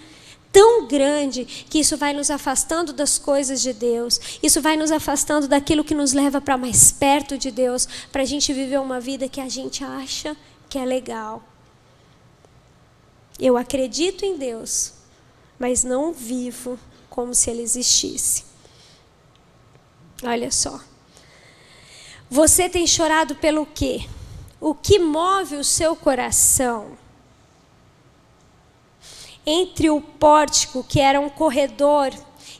tão grande que isso vai nos afastando das coisas de Deus, isso vai nos afastando daquilo que nos leva para mais perto de Deus, para a gente viver uma vida que a gente acha que é legal. Eu acredito em Deus, mas não vivo como se Ele existisse. Olha só. Você tem chorado pelo quê? O que move o seu coração? Entre o pórtico, que era um corredor,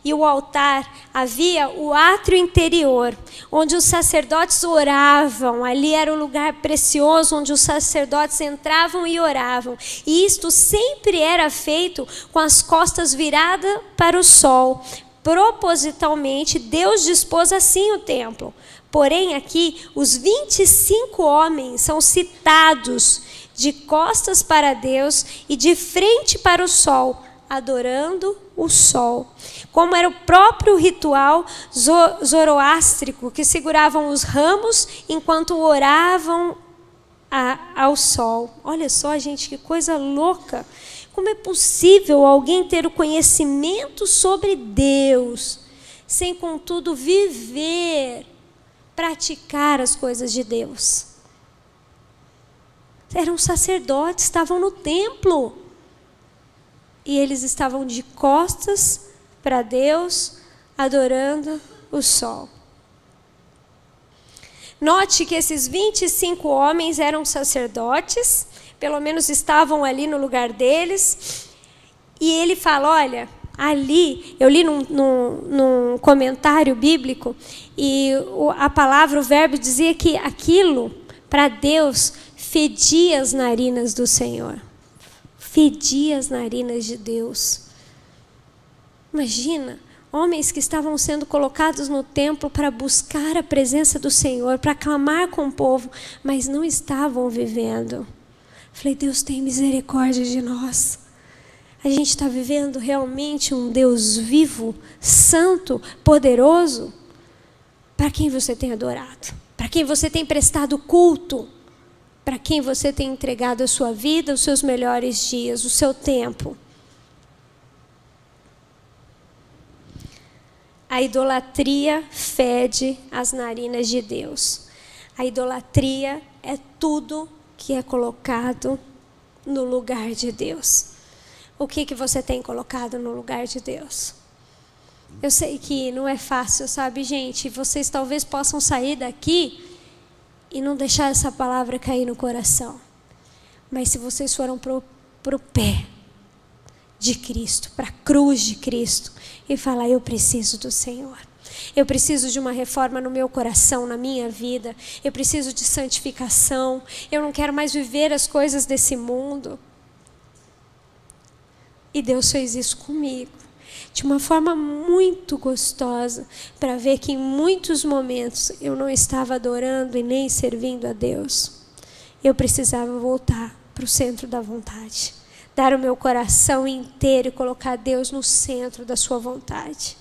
e o altar, havia o átrio interior, onde os sacerdotes oravam. Ali era o lugar precioso, onde os sacerdotes entravam e oravam. E isto sempre era feito com as costas viradas para o sol. Propositalmente, Deus dispôs assim o templo. Porém, aqui, os 25 homens são citados de costas para Deus e de frente para o sol, adorando o sol. Como era o próprio ritual zoroástrico, que seguravam os ramos enquanto oravam ao sol. Olha só, gente, que coisa louca. Como é possível alguém ter o conhecimento sobre Deus, sem, contudo, praticar as coisas de Deus? Eram sacerdotes, estavam no templo. E eles estavam de costas para Deus, adorando o sol. Note que esses 25 homens eram sacerdotes, pelo menos estavam ali no lugar deles. E ele fala, olha, ali, eu li num comentário bíblico, e a palavra, o verbo dizia que aquilo, para Deus, fedia as narinas do Senhor. Fedia as narinas de Deus. Imagina, Homens que estavam sendo colocados no templo para buscar a presença do Senhor, para clamar com o povo, mas não estavam vivendo. Falei, Deus tem misericórdia de nós. A gente está vivendo realmente um Deus vivo, santo, poderoso? Para quem você tem adorado? Para quem você tem prestado culto? Para quem você tem entregado a sua vida, os seus melhores dias, o seu tempo? A idolatria fede as narinas de Deus. A idolatria é tudo que é colocado no lugar de Deus. O que você tem colocado no lugar de Deus? Eu sei que não é fácil, sabe, gente? Vocês talvez possam sair daqui e não deixar essa palavra cair no coração. Mas se vocês foram pro pé de Cristo, para a cruz de Cristo, e falar, eu preciso do Senhor. Eu preciso de uma reforma no meu coração, na minha vida. Eu preciso de santificação. Eu não quero mais viver as coisas desse mundo. E Deus fez isso comigo, de uma forma muito gostosa, para ver que em muitos momentos eu não estava adorando e nem servindo a Deus. Eu precisava voltar para o centro da vontade, dar o meu coração inteiro e colocar Deus no centro da sua vontade.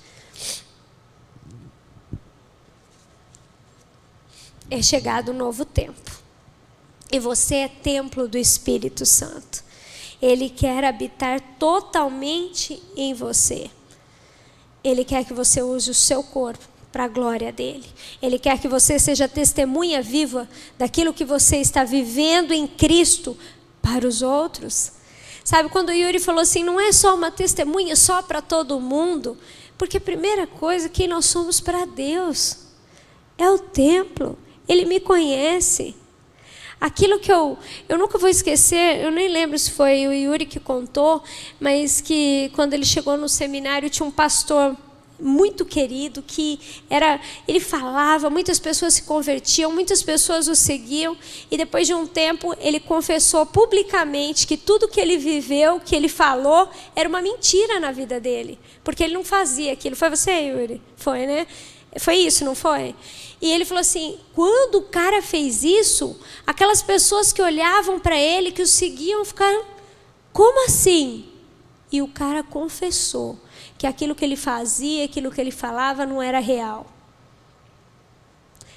É chegado um novo tempo, e você é templo do Espírito Santo. Ele quer habitar totalmente em você. Ele quer que você use o seu corpo para a glória dele. Ele quer que você seja testemunha viva daquilo que você está vivendo em Cristo para os outros. Sabe, quando o Yuri falou assim, não é só uma testemunha só para todo mundo, porque a primeira coisa, quem nós somos para Deus é o templo. Ele me conhece. Aquilo que eu nunca vou esquecer, eu nem lembro se foi o Yuri que contou, mas que quando ele chegou no seminário tinha um pastor muito querido, ele falava, muitas pessoas se convertiam, muitas pessoas o seguiam, e depois de um tempo ele confessou publicamente que tudo que ele viveu, que ele falou, era uma mentira na vida dele, porque ele não fazia aquilo. Foi você, Yuri? Foi, né? Foi isso, não foi? E ele falou assim, quando o cara fez isso, aquelas pessoas que olhavam para ele, que o seguiam, ficaram, como assim? E o cara confessou que aquilo que ele fazia, aquilo que ele falava não era real.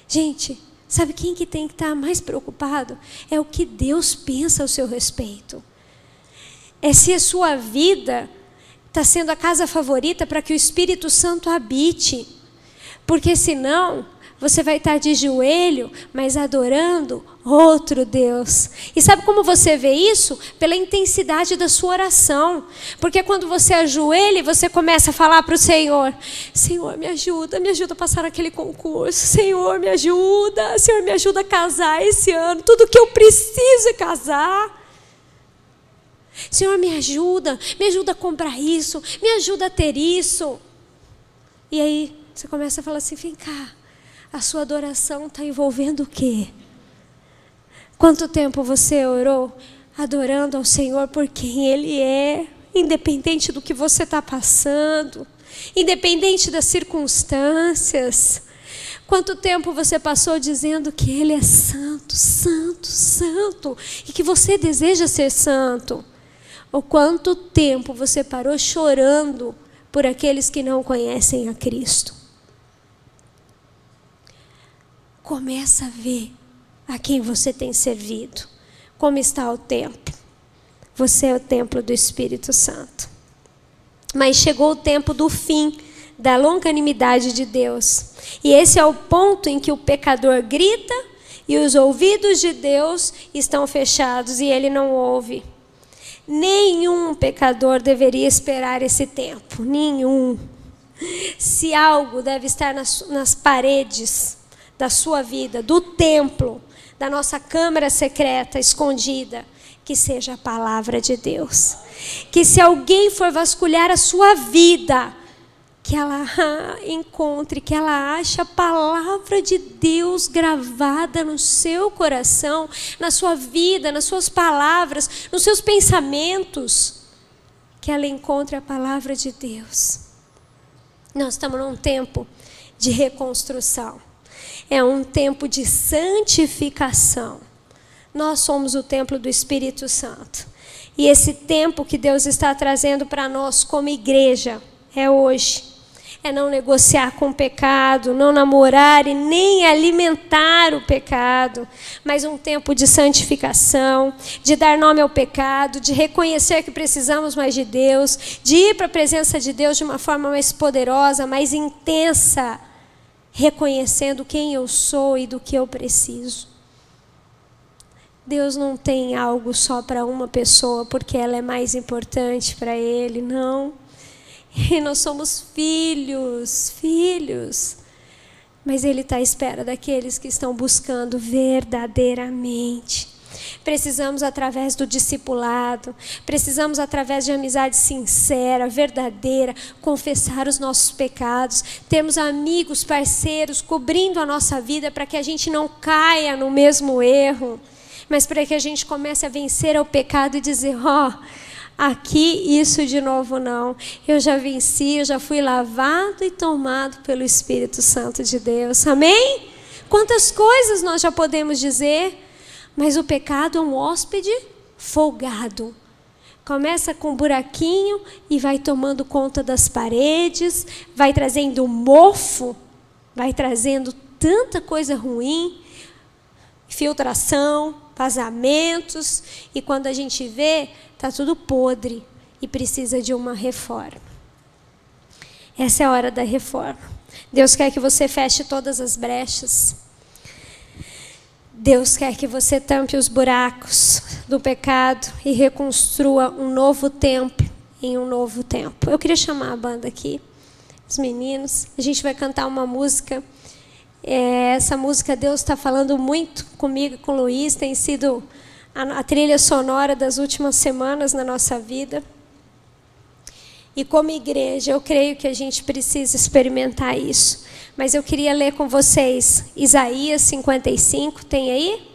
Gente, sabe quem que tem que estar mais preocupado? É o que Deus pensa ao seu respeito. É se a sua vida está sendo a casa favorita para que o Espírito Santo habite. Porque senão você vai estar de joelho, mas adorando outro Deus. E sabe como você vê isso? Pela intensidade da sua oração. Porque quando você ajoelha e você começa a falar para o Senhor, Senhor, me ajuda a passar naquele concurso. Senhor, me ajuda a casar esse ano. Tudo que eu preciso é casar. Senhor, me ajuda a comprar isso, me ajuda a ter isso. E aí você começa a falar assim, vem cá. A sua adoração está envolvendo o quê? Quanto tempo você orou adorando ao Senhor por quem Ele é, independente do que você está passando, independente das circunstâncias? Quanto tempo você passou dizendo que Ele é santo, santo, santo, e que você deseja ser santo? Ou quanto tempo você parou chorando por aqueles que não conhecem a Cristo? Começa a ver a quem você tem servido. Como está o templo? Você é o templo do Espírito Santo. Mas chegou o tempo do fim, da longanimidade de Deus. E esse é o ponto em que o pecador grita e os ouvidos de Deus estão fechados e ele não ouve. Nenhum pecador deveria esperar esse tempo. Nenhum. Se algo deve estar nas paredes da sua vida, do templo, da nossa câmara secreta, escondida, que seja a palavra de Deus. Que se alguém for vasculhar a sua vida, que ela encontre, que ela ache a palavra de Deus gravada no seu coração, na sua vida, nas suas palavras, nos seus pensamentos. Que ela encontre a palavra de Deus. Nós estamos num tempo de reconstrução. É um tempo de santificação. Nós somos o templo do Espírito Santo. E esse tempo que Deus está trazendo para nós como igreja é hoje. É não negociar com o pecado, não namorar e nem alimentar o pecado, mas um tempo de santificação, de dar nome ao pecado, de reconhecer que precisamos mais de Deus, de ir para a presença de Deus de uma forma mais poderosa, mais intensa, reconhecendo quem eu sou e do que eu preciso. Deus não tem algo só para uma pessoa porque ela é mais importante para Ele, não. E nós somos filhos. Mas Ele está à espera daqueles que estão buscando verdadeiramente. Precisamos, através do discipulado, precisamos, através de amizade sincera, verdadeira, confessar os nossos pecados, termos amigos, parceiros, cobrindo a nossa vida para que a gente não caia no mesmo erro, mas para que a gente comece a vencer ao pecado e dizer, aqui isso de novo não. Eu já venci, eu já fui lavado e tomado pelo Espírito Santo de Deus. Amém? Quantas coisas nós já podemos dizer, mas o pecado é um hóspede folgado. Começa com um buraquinho e vai tomando conta das paredes, vai trazendo mofo, vai trazendo tanta coisa ruim, filtração, vazamentos, e quando a gente vê, está tudo podre e precisa de uma reforma. Essa é a hora da reforma. Deus quer que você feche todas as brechas. Deus quer que você tampe os buracos do pecado e reconstrua um novo templo em um novo tempo. Eu queria chamar a banda aqui, os meninos. A gente vai cantar uma música. Essa música Deus está falando muito comigo, com o Luiz. Tem sido a trilha sonora das últimas semanas na nossa vida. E como igreja, eu creio que a gente precisa experimentar isso. Mas eu queria ler com vocês Isaías 55, tem aí?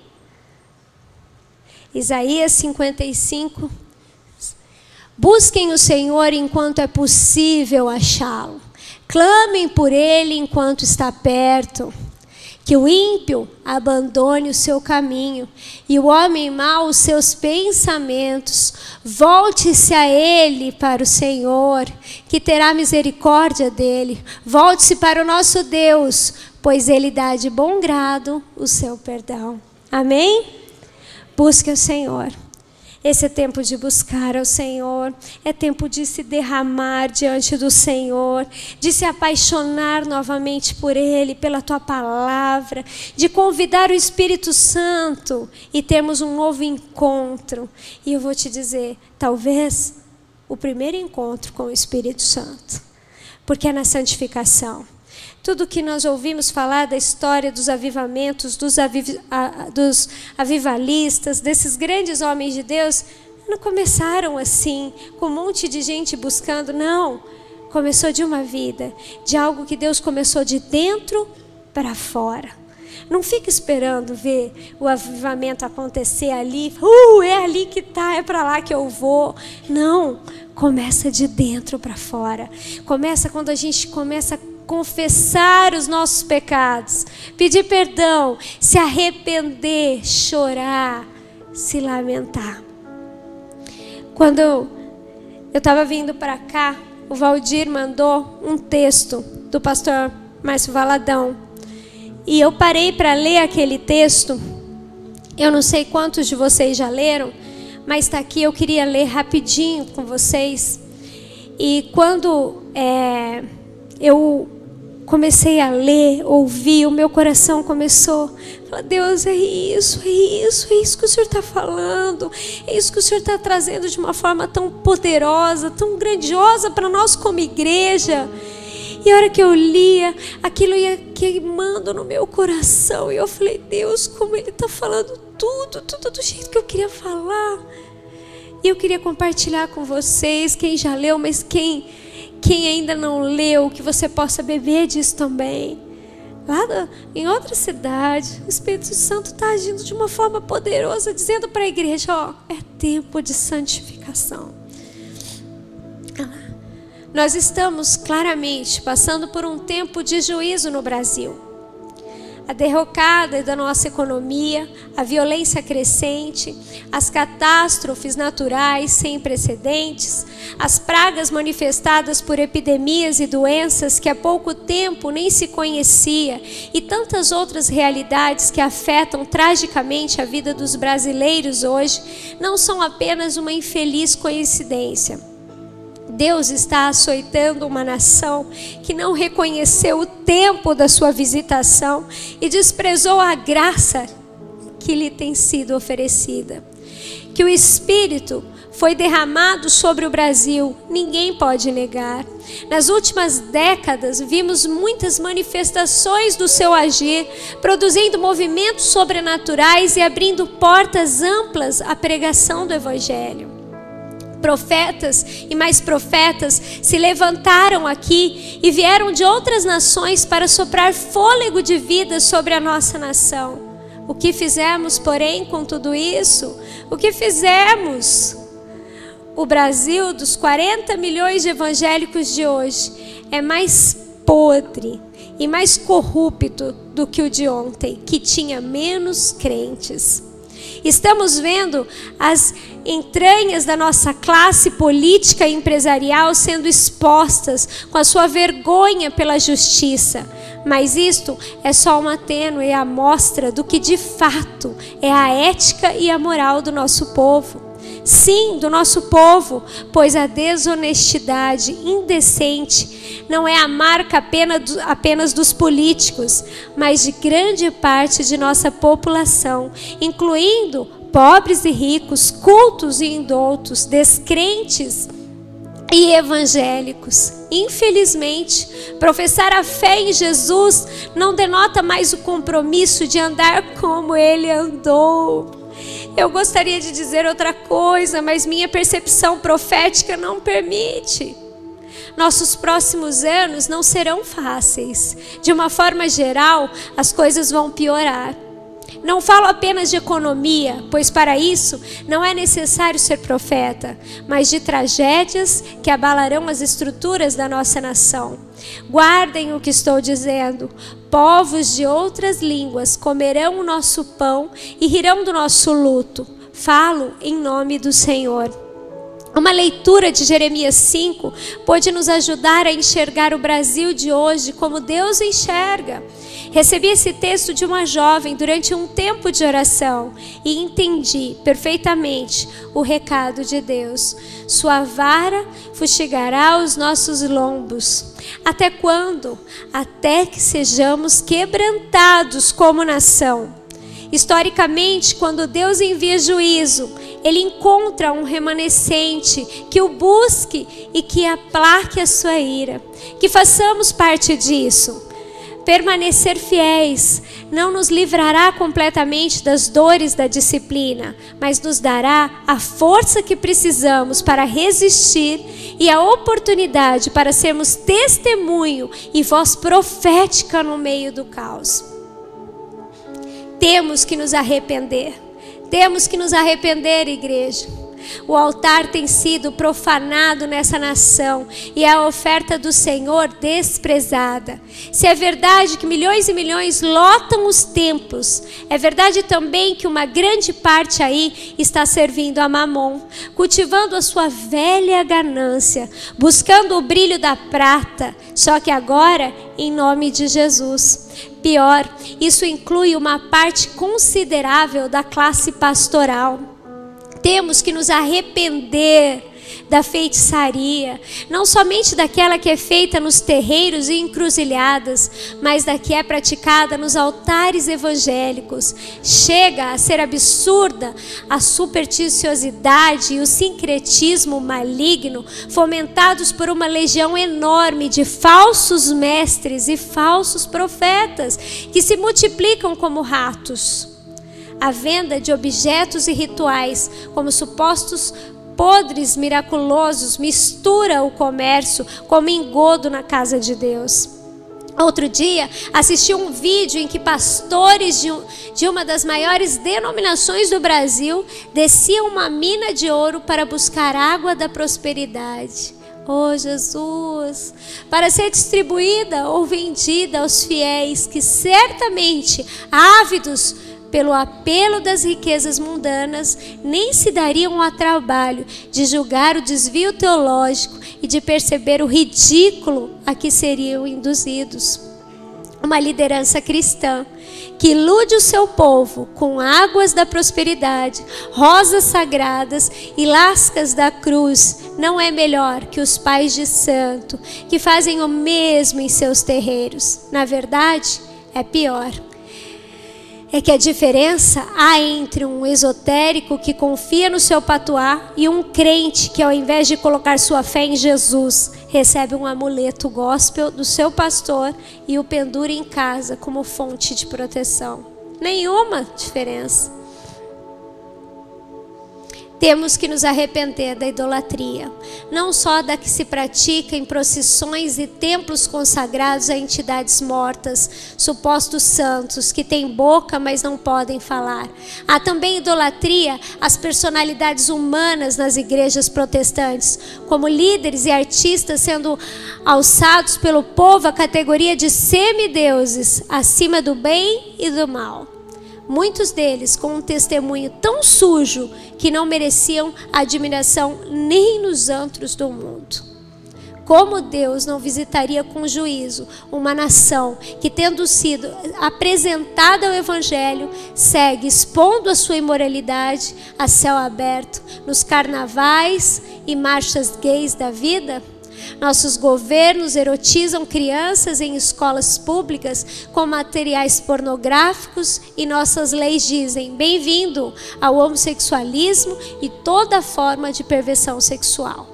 Isaías 55. Busquem o Senhor enquanto é possível achá-lo. Clamem por Ele enquanto está perto. Que o ímpio abandone o seu caminho e o homem mau os seus pensamentos. Volte-se a Ele, para o Senhor, que terá misericórdia dele. Volte-se para o nosso Deus, pois Ele dá de bom grado o seu perdão. Amém? Busque o Senhor. Esse é tempo de buscar ao Senhor, é tempo de se derramar diante do Senhor, de se apaixonar novamente por Ele, pela Tua palavra, de convidar o Espírito Santo e termos um novo encontro. E eu vou te dizer, talvez o primeiro encontro com o Espírito Santo, porque é na santificação. Tudo que nós ouvimos falar da história dos avivamentos, dos avivalistas, desses grandes homens de Deus, não começaram assim, com um monte de gente buscando, não. Começou de uma vida, de algo que Deus começou de dentro para fora. Não fica esperando ver o avivamento acontecer ali, é ali que está, é para lá que eu vou. Não, começa de dentro para fora. Começa quando a gente começa a confessar os nossos pecados, pedir perdão, se arrepender, chorar, se lamentar. Quando eu estava vindo para cá, o Valdir mandou um texto do pastor Márcio Valadão, e eu parei para ler aquele texto. Eu não sei quantos de vocês já leram, mas está aqui, eu queria ler rapidinho com vocês. E quando eu comecei a ler, ouvir, o meu coração começou a falar, Deus, é isso que o Senhor está falando, é isso que o Senhor está trazendo de uma forma tão poderosa, tão grandiosa para nós como igreja. E a hora que eu lia, aquilo ia queimando no meu coração, e eu falei, Deus, como Ele está falando tudo do jeito que eu queria falar. E eu queria compartilhar com vocês, quem já leu, mas quem ainda não leu, que você possa beber disso também. Lá em outra cidade, o Espírito Santo está agindo de uma forma poderosa, dizendo para a igreja, é tempo de santificação. Nós estamos claramente passando por um tempo de juízo no Brasil. A derrocada da nossa economia, a violência crescente, as catástrofes naturais sem precedentes, as pragas manifestadas por epidemias e doenças que há pouco tempo nem se conhecia e tantas outras realidades que afetam tragicamente a vida dos brasileiros hoje não são apenas uma infeliz coincidência. Deus está açoitando uma nação que não reconheceu o tempo da sua visitação e desprezou a graça que lhe tem sido oferecida. Que o Espírito foi derramado sobre o Brasil, ninguém pode negar. Nas últimas décadas, vimos muitas manifestações do seu agir, produzindo movimentos sobrenaturais e abrindo portas amplas à pregação do Evangelho. Profetas e mais profetas se levantaram aqui e vieram de outras nações para soprar fôlego de vida sobre a nossa nação. O que fizemos, porém, com tudo isso? O que fizemos? O Brasil, dos 40 milhões de evangélicos de hoje, é mais podre e mais corrupto do que o de ontem, que tinha menos crentes. Estamos vendo as entranhas da nossa classe política e empresarial sendo expostas com a sua vergonha pela justiça. Mas isto é só uma tênue amostra do que de fato é a ética e a moral do nosso povo. Sim, do nosso povo, pois a desonestidade indecente não é a marca apenas dos políticos, mas de grande parte de nossa população, incluindo pobres e ricos, cultos e indoutos, descrentes e evangélicos. Infelizmente, professar a fé em Jesus não denota mais o compromisso de andar como ele andou. Eu gostaria de dizer outra coisa, mas minha percepção profética não permite. Nossos próximos anos não serão fáceis. De uma forma geral, as coisas vão piorar. Não falo apenas de economia, pois para isso não é necessário ser profeta, mas de tragédias que abalarão as estruturas da nossa nação. Guardem o que estou dizendo. Povos de outras línguas comerão o nosso pão e rirão do nosso luto. Falo em nome do Senhor. Uma leitura de Jeremias 5 pode nos ajudar a enxergar o Brasil de hoje como Deus enxerga. Recebi esse texto de uma jovem durante um tempo de oração e entendi perfeitamente o recado de Deus. Sua vara fustigará os nossos lombos. Até quando? Até que sejamos quebrantados como nação. Historicamente, quando Deus envia juízo, Ele encontra um remanescente que o busque e que aplaque a sua ira. Que façamos parte disso. Permanecer fiéis não nos livrará completamente das dores da disciplina, mas nos dará a força que precisamos para resistir e a oportunidade para sermos testemunho e voz profética no meio do caos. Temos que nos arrepender. Temos que nos arrepender, igreja. O altar tem sido profanado nessa nação e a oferta do Senhor desprezada. Se é verdade que milhões e milhões lotam os templos, é verdade também que uma grande parte aí está servindo a Mamon, cultivando a sua velha ganância, buscando o brilho da prata, só que agora em nome de Jesus. Pior, isso inclui uma parte considerável da classe pastoral. Temos que nos arrepender da feitiçaria, não somente daquela que é feita nos terreiros e encruzilhadas, mas da que é praticada nos altares evangélicos. Chega a ser absurda a supersticiosidade e o sincretismo maligno fomentados por uma legião enorme de falsos mestres e falsos profetas que se multiplicam como ratos. A venda de objetos e rituais como supostos podres miraculosos mistura o comércio como engodo na casa de Deus. Outro dia, assisti um vídeo em que pastores de uma das maiores denominações do Brasil desciam uma mina de ouro para buscar água da prosperidade. Oh Jesus, para ser distribuída ou vendida aos fiéis que certamente, ávidos pelo apelo das riquezas mundanas, nem se dariam ao trabalho de julgar o desvio teológico e de perceber o ridículo a que seriam induzidos. Uma liderança cristã que ilude o seu povo com águas da prosperidade, rosas sagradas e lascas da cruz, não é melhor que os pais de santo, que fazem o mesmo em seus terreiros. Na verdade, é pior. É que a diferença há entre um esotérico que confia no seu patuá e um crente que, ao invés de colocar sua fé em Jesus, recebe um amuleto gospel do seu pastor e o pendura em casa como fonte de proteção. Nenhuma diferença. Temos que nos arrepender da idolatria, não só da que se pratica em procissões e templos consagrados a entidades mortas, supostos santos, que têm boca, mas não podem falar. Há também idolatria às personalidades humanas nas igrejas protestantes, como líderes e artistas sendo alçados pelo povo à categoria de semideuses, acima do bem e do mal. Muitos deles com um testemunho tão sujo que não mereciam admiração nem nos antros do mundo. Como Deus não visitaria com juízo uma nação que, tendo sido apresentada ao Evangelho, segue expondo a sua imoralidade a céu aberto nos carnavais e marchas gays da vida? Nossos governos erotizam crianças em escolas públicas com materiais pornográficos e nossas leis dizem bem-vindo ao homossexualismo e toda forma de perversão sexual.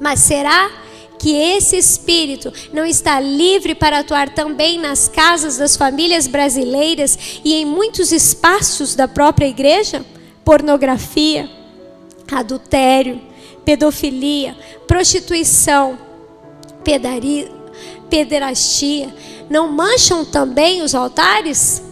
Mas será que esse espírito não está livre para atuar também nas casas das famílias brasileiras e em muitos espaços da própria igreja? Pornografia, adultério, pedofilia, prostituição, pederastia, não mancham também os altares?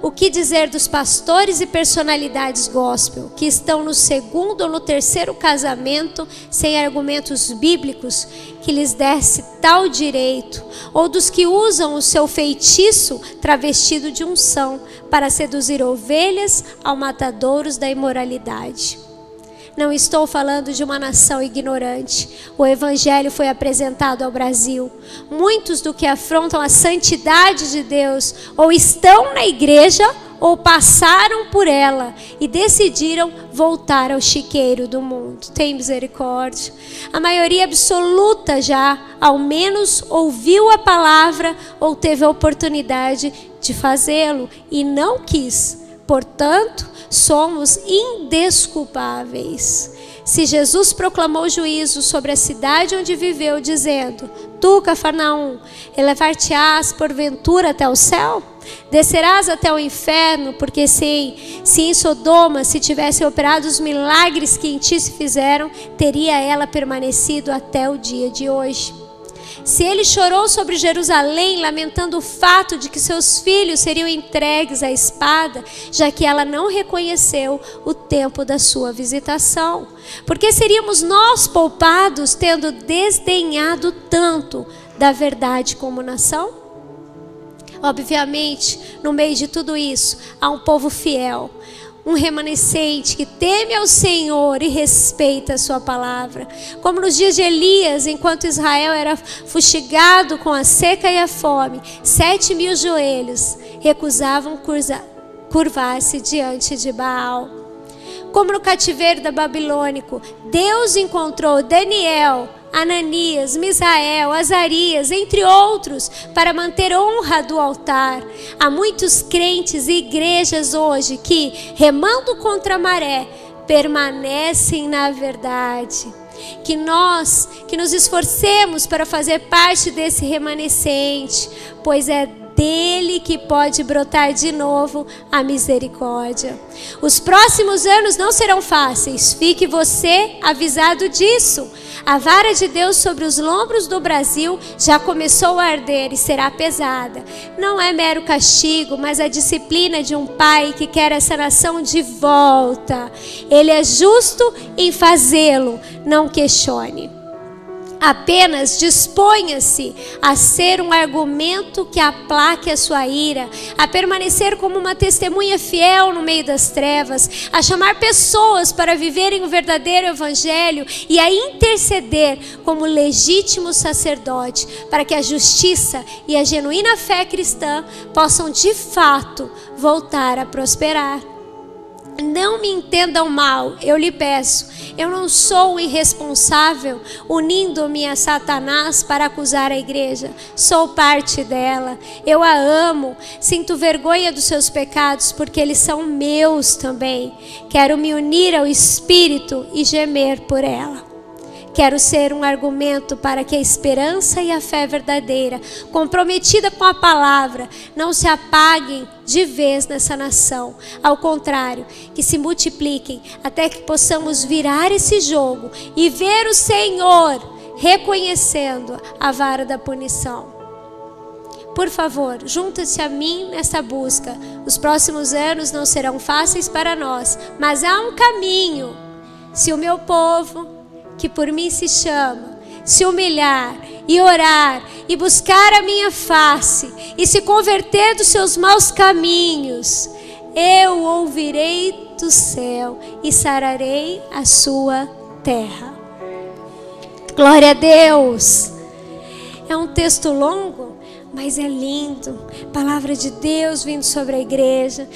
O que dizer dos pastores e personalidades gospel que estão no segundo ou no terceiro casamento sem argumentos bíblicos que lhes desse tal direito, ou dos que usam o seu feitiço travestido de unção para seduzir ovelhas ao matadouros da imoralidade? Não estou falando de uma nação ignorante. O Evangelho foi apresentado ao Brasil. Muitos do que afrontam a santidade de Deus ou estão na igreja ou passaram por ela e decidiram voltar ao chiqueiro do mundo. Tem misericórdia. A maioria absoluta já, ao menos, ouviu a palavra ou teve a oportunidade de fazê-lo e não quis. Portanto, somos indesculpáveis. Se Jesus proclamou juízo sobre a cidade onde viveu, dizendo: Tu, Cafarnaum, elevar-te-ás porventura até o céu? Descerás até o inferno, porque se em Sodoma se tivessem operado os milagres que em ti se fizeram, teria ela permanecido até o dia de hoje. Se ele chorou sobre Jerusalém, lamentando o fato de que seus filhos seriam entregues à espada, já que ela não reconheceu o tempo da sua visitação, porque seríamos nós poupados, tendo desdenhado tanto da verdade como nação? Obviamente, no meio de tudo isso, há um povo fiel, um remanescente que teme ao Senhor e respeita a sua palavra. Como nos dias de Elias, enquanto Israel era fustigado com a seca e a fome, 7.000 joelhos recusavam curvar-se diante de Baal. Como no cativeiro da Babilônico, Deus encontrou Daniel, Ananias, Misael, Azarias, entre outros, para manter honra do altar. Há muitos crentes e igrejas hoje que, remando contra a maré, permanecem na verdade. Que nos esforcemos para fazer parte desse remanescente, pois é dele que pode brotar de novo a misericórdia. Os próximos anos não serão fáceis, fique você avisado disso. A vara de Deus sobre os lombos do Brasil já começou a arder e será pesada. Não é mero castigo, mas a disciplina de um pai que quer essa nação de volta. Ele é justo em fazê-lo, não questione. Apenas disponha-se a ser um argumento que aplaque a sua ira, a permanecer como uma testemunha fiel no meio das trevas, a chamar pessoas para viverem o verdadeiro evangelho e a interceder como legítimo sacerdote, para que a justiça e a genuína fé cristã possam de fato voltar a prosperar. Não me entendam mal, eu lhe peço. Eu não sou um irresponsável, unindo-me a Satanás para acusar a igreja. Sou parte dela. Eu a amo. Sinto vergonha dos seus pecados, porque eles são meus também. Quero me unir ao Espírito e gemer por ela. Quero ser um argumento para que a esperança e a fé verdadeira, comprometida com a palavra, não se apaguem de vez nessa nação. Ao contrário, que se multipliquem até que possamos virar esse jogo e ver o Senhor reconhecendo a vara da punição. Por favor, junta-se a mim nessa busca. Os próximos anos não serão fáceis para nós, mas há um caminho. Se o meu povo, que por mim se chama, se humilhar e orar e buscar a minha face e se converter dos seus maus caminhos, eu ouvirei do céu e sararei a sua terra. Glória a Deus. É um texto longo, mas é lindo. Palavra de Deus vindo sobre a igreja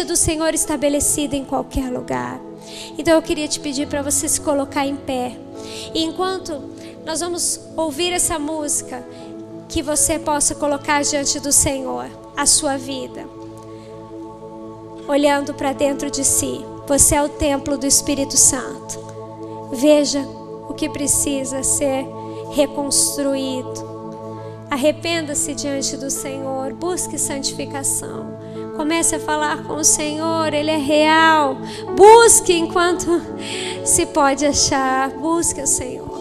do Senhor estabelecida em qualquer lugar. Então eu queria te pedir para você se colocar em pé. E enquanto nós vamos ouvir essa música, que você possa colocar diante do Senhor a sua vida, olhando para dentro de si. Você é o templo do Espírito Santo. Veja o que precisa ser reconstruído. Arrependa-se diante do Senhor. Busque santificação. Comece a falar com o Senhor, Ele é real. Busque enquanto se pode achar. Busque o Senhor.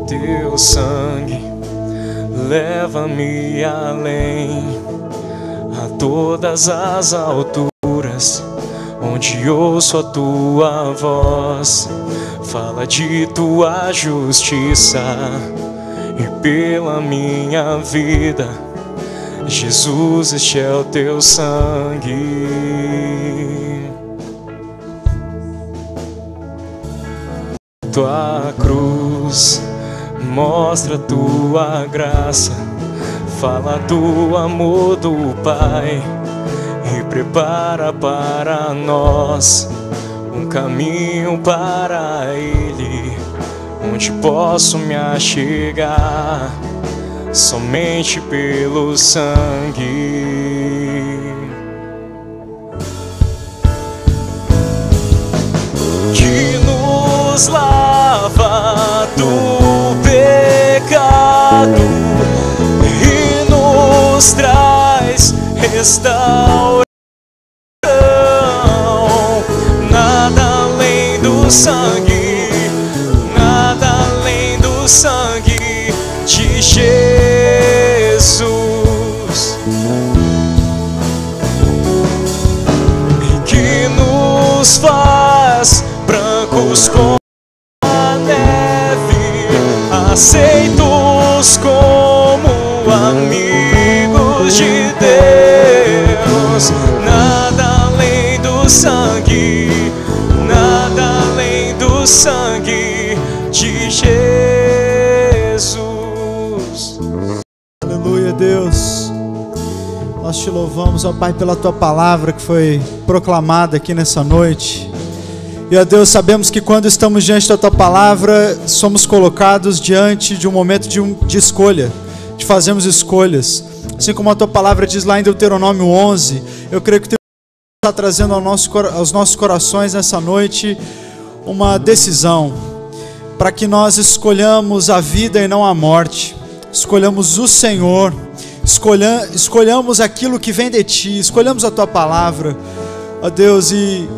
Teu sangue leva-me além, a todas as alturas, onde ouço a tua voz. Fala de tua justiça e pela minha vida, Jesus, este é o teu sangue. Tua cruz mostra tua graça, fala do amor do Pai e prepara para nós um caminho para Ele, onde posso me achegar somente pelo sangue. Que nos lava do pecado e nos traz restauração. Nada além do sangue, nada além do sangue de Jesus, que nos faz brancos como a neve, aceitos como amigos de Deus. Nada além do sangue, nada além do sangue de Jesus. Aleluia, Deus. Nós te louvamos, ó Pai, pela tua palavra que foi proclamada aqui nessa noite. E, ó Deus, sabemos que quando estamos diante da tua palavra, somos colocados diante de um momento de escolha, de fazermos escolhas. Assim como a tua palavra diz lá em Deuteronômio 11, eu creio que tu está trazendo aos nossos corações nessa noite uma decisão, para que nós escolhamos a vida e não a morte, escolhamos o Senhor, escolhamos aquilo que vem de ti, escolhamos a tua palavra, ó Deus, e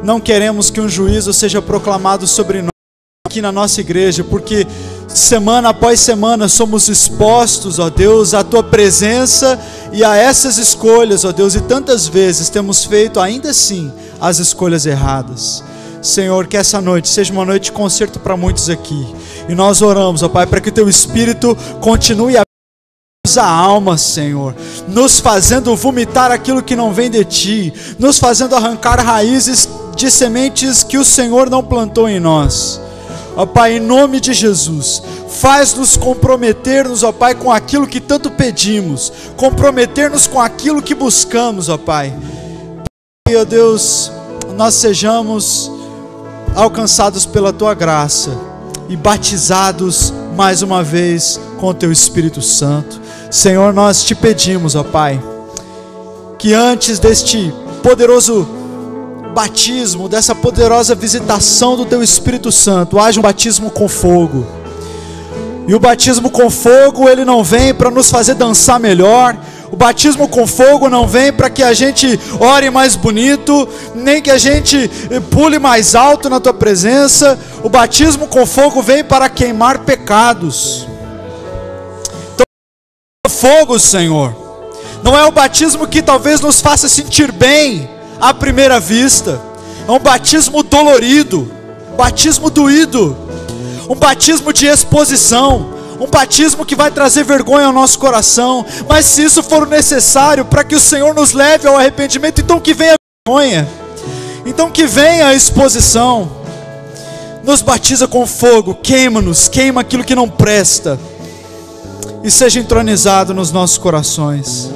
não queremos que um juízo seja proclamado sobre nós aqui na nossa igreja, porque semana após semana somos expostos, ó Deus, à Tua presença e a essas escolhas, ó Deus, e tantas vezes temos feito ainda assim as escolhas erradas. Senhor, que essa noite seja uma noite de conserto para muitos aqui, e nós oramos, ó Pai, para que o Teu Espírito continue a alma, Senhor, nos fazendo vomitar aquilo que não vem de Ti, nos fazendo arrancar raízes de sementes que o Senhor não plantou em nós. Ó Pai, em nome de Jesus, faz-nos comprometer-nos, ó Pai, com aquilo que tanto pedimos, comprometer-nos com aquilo que buscamos, ó Pai. E, ó Deus, nós sejamos alcançados pela Tua graça e batizados mais uma vez com o Teu Espírito Santo. Senhor, nós Te pedimos, ó Pai, que antes deste poderoso batismo, dessa poderosa visitação do Teu Espírito Santo, haja um batismo com fogo. E o batismo com fogo, ele não vem para nos fazer dançar melhor. O batismo com fogo não vem para que a gente ore mais bonito, nem que a gente pule mais alto na Tua presença. O batismo com fogo vem para queimar pecados. Então, fogo, Senhor, não é o batismo que talvez nos faça sentir bem à primeira vista. É um batismo dolorido, um batismo doído, um batismo de exposição, um batismo que vai trazer vergonha ao nosso coração. Mas se isso for necessário para que o Senhor nos leve ao arrependimento, então que venha a vergonha, então que venha a exposição. Nos batiza com fogo, queima-nos, queima aquilo que não presta, e seja entronizado nos nossos corações.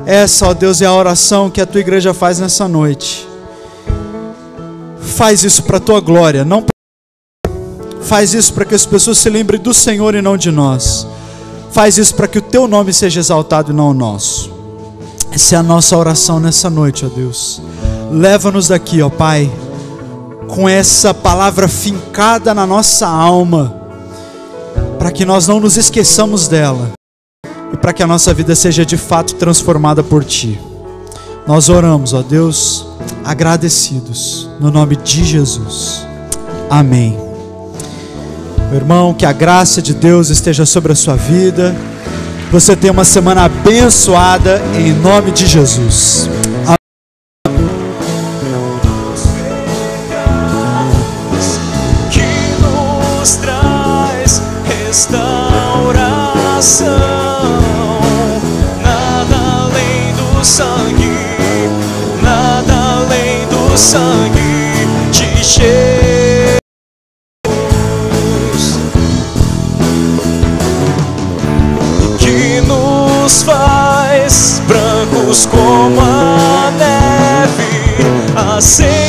Essa, ó Deus, é a oração que a Tua igreja faz nessa noite. Faz isso para a Tua glória, não para... Faz isso para que as pessoas se lembrem do Senhor e não de nós. Faz isso para que o Teu nome seja exaltado e não o nosso. Essa é a nossa oração nessa noite, ó Deus. Leva-nos daqui, ó Pai, com essa palavra fincada na nossa alma, para que nós não nos esqueçamos dela, e para que a nossa vida seja de fato transformada por Ti. Nós oramos, ó Deus, agradecidos, no nome de Jesus. Amém. Meu irmão, que a graça de Deus esteja sobre a sua vida. Você tenha uma semana abençoada, em nome de Jesus. Amém. Que nos traz restauração, nada além do sangue, nada além do sangue de Jesus, que nos faz brancos como a neve, assim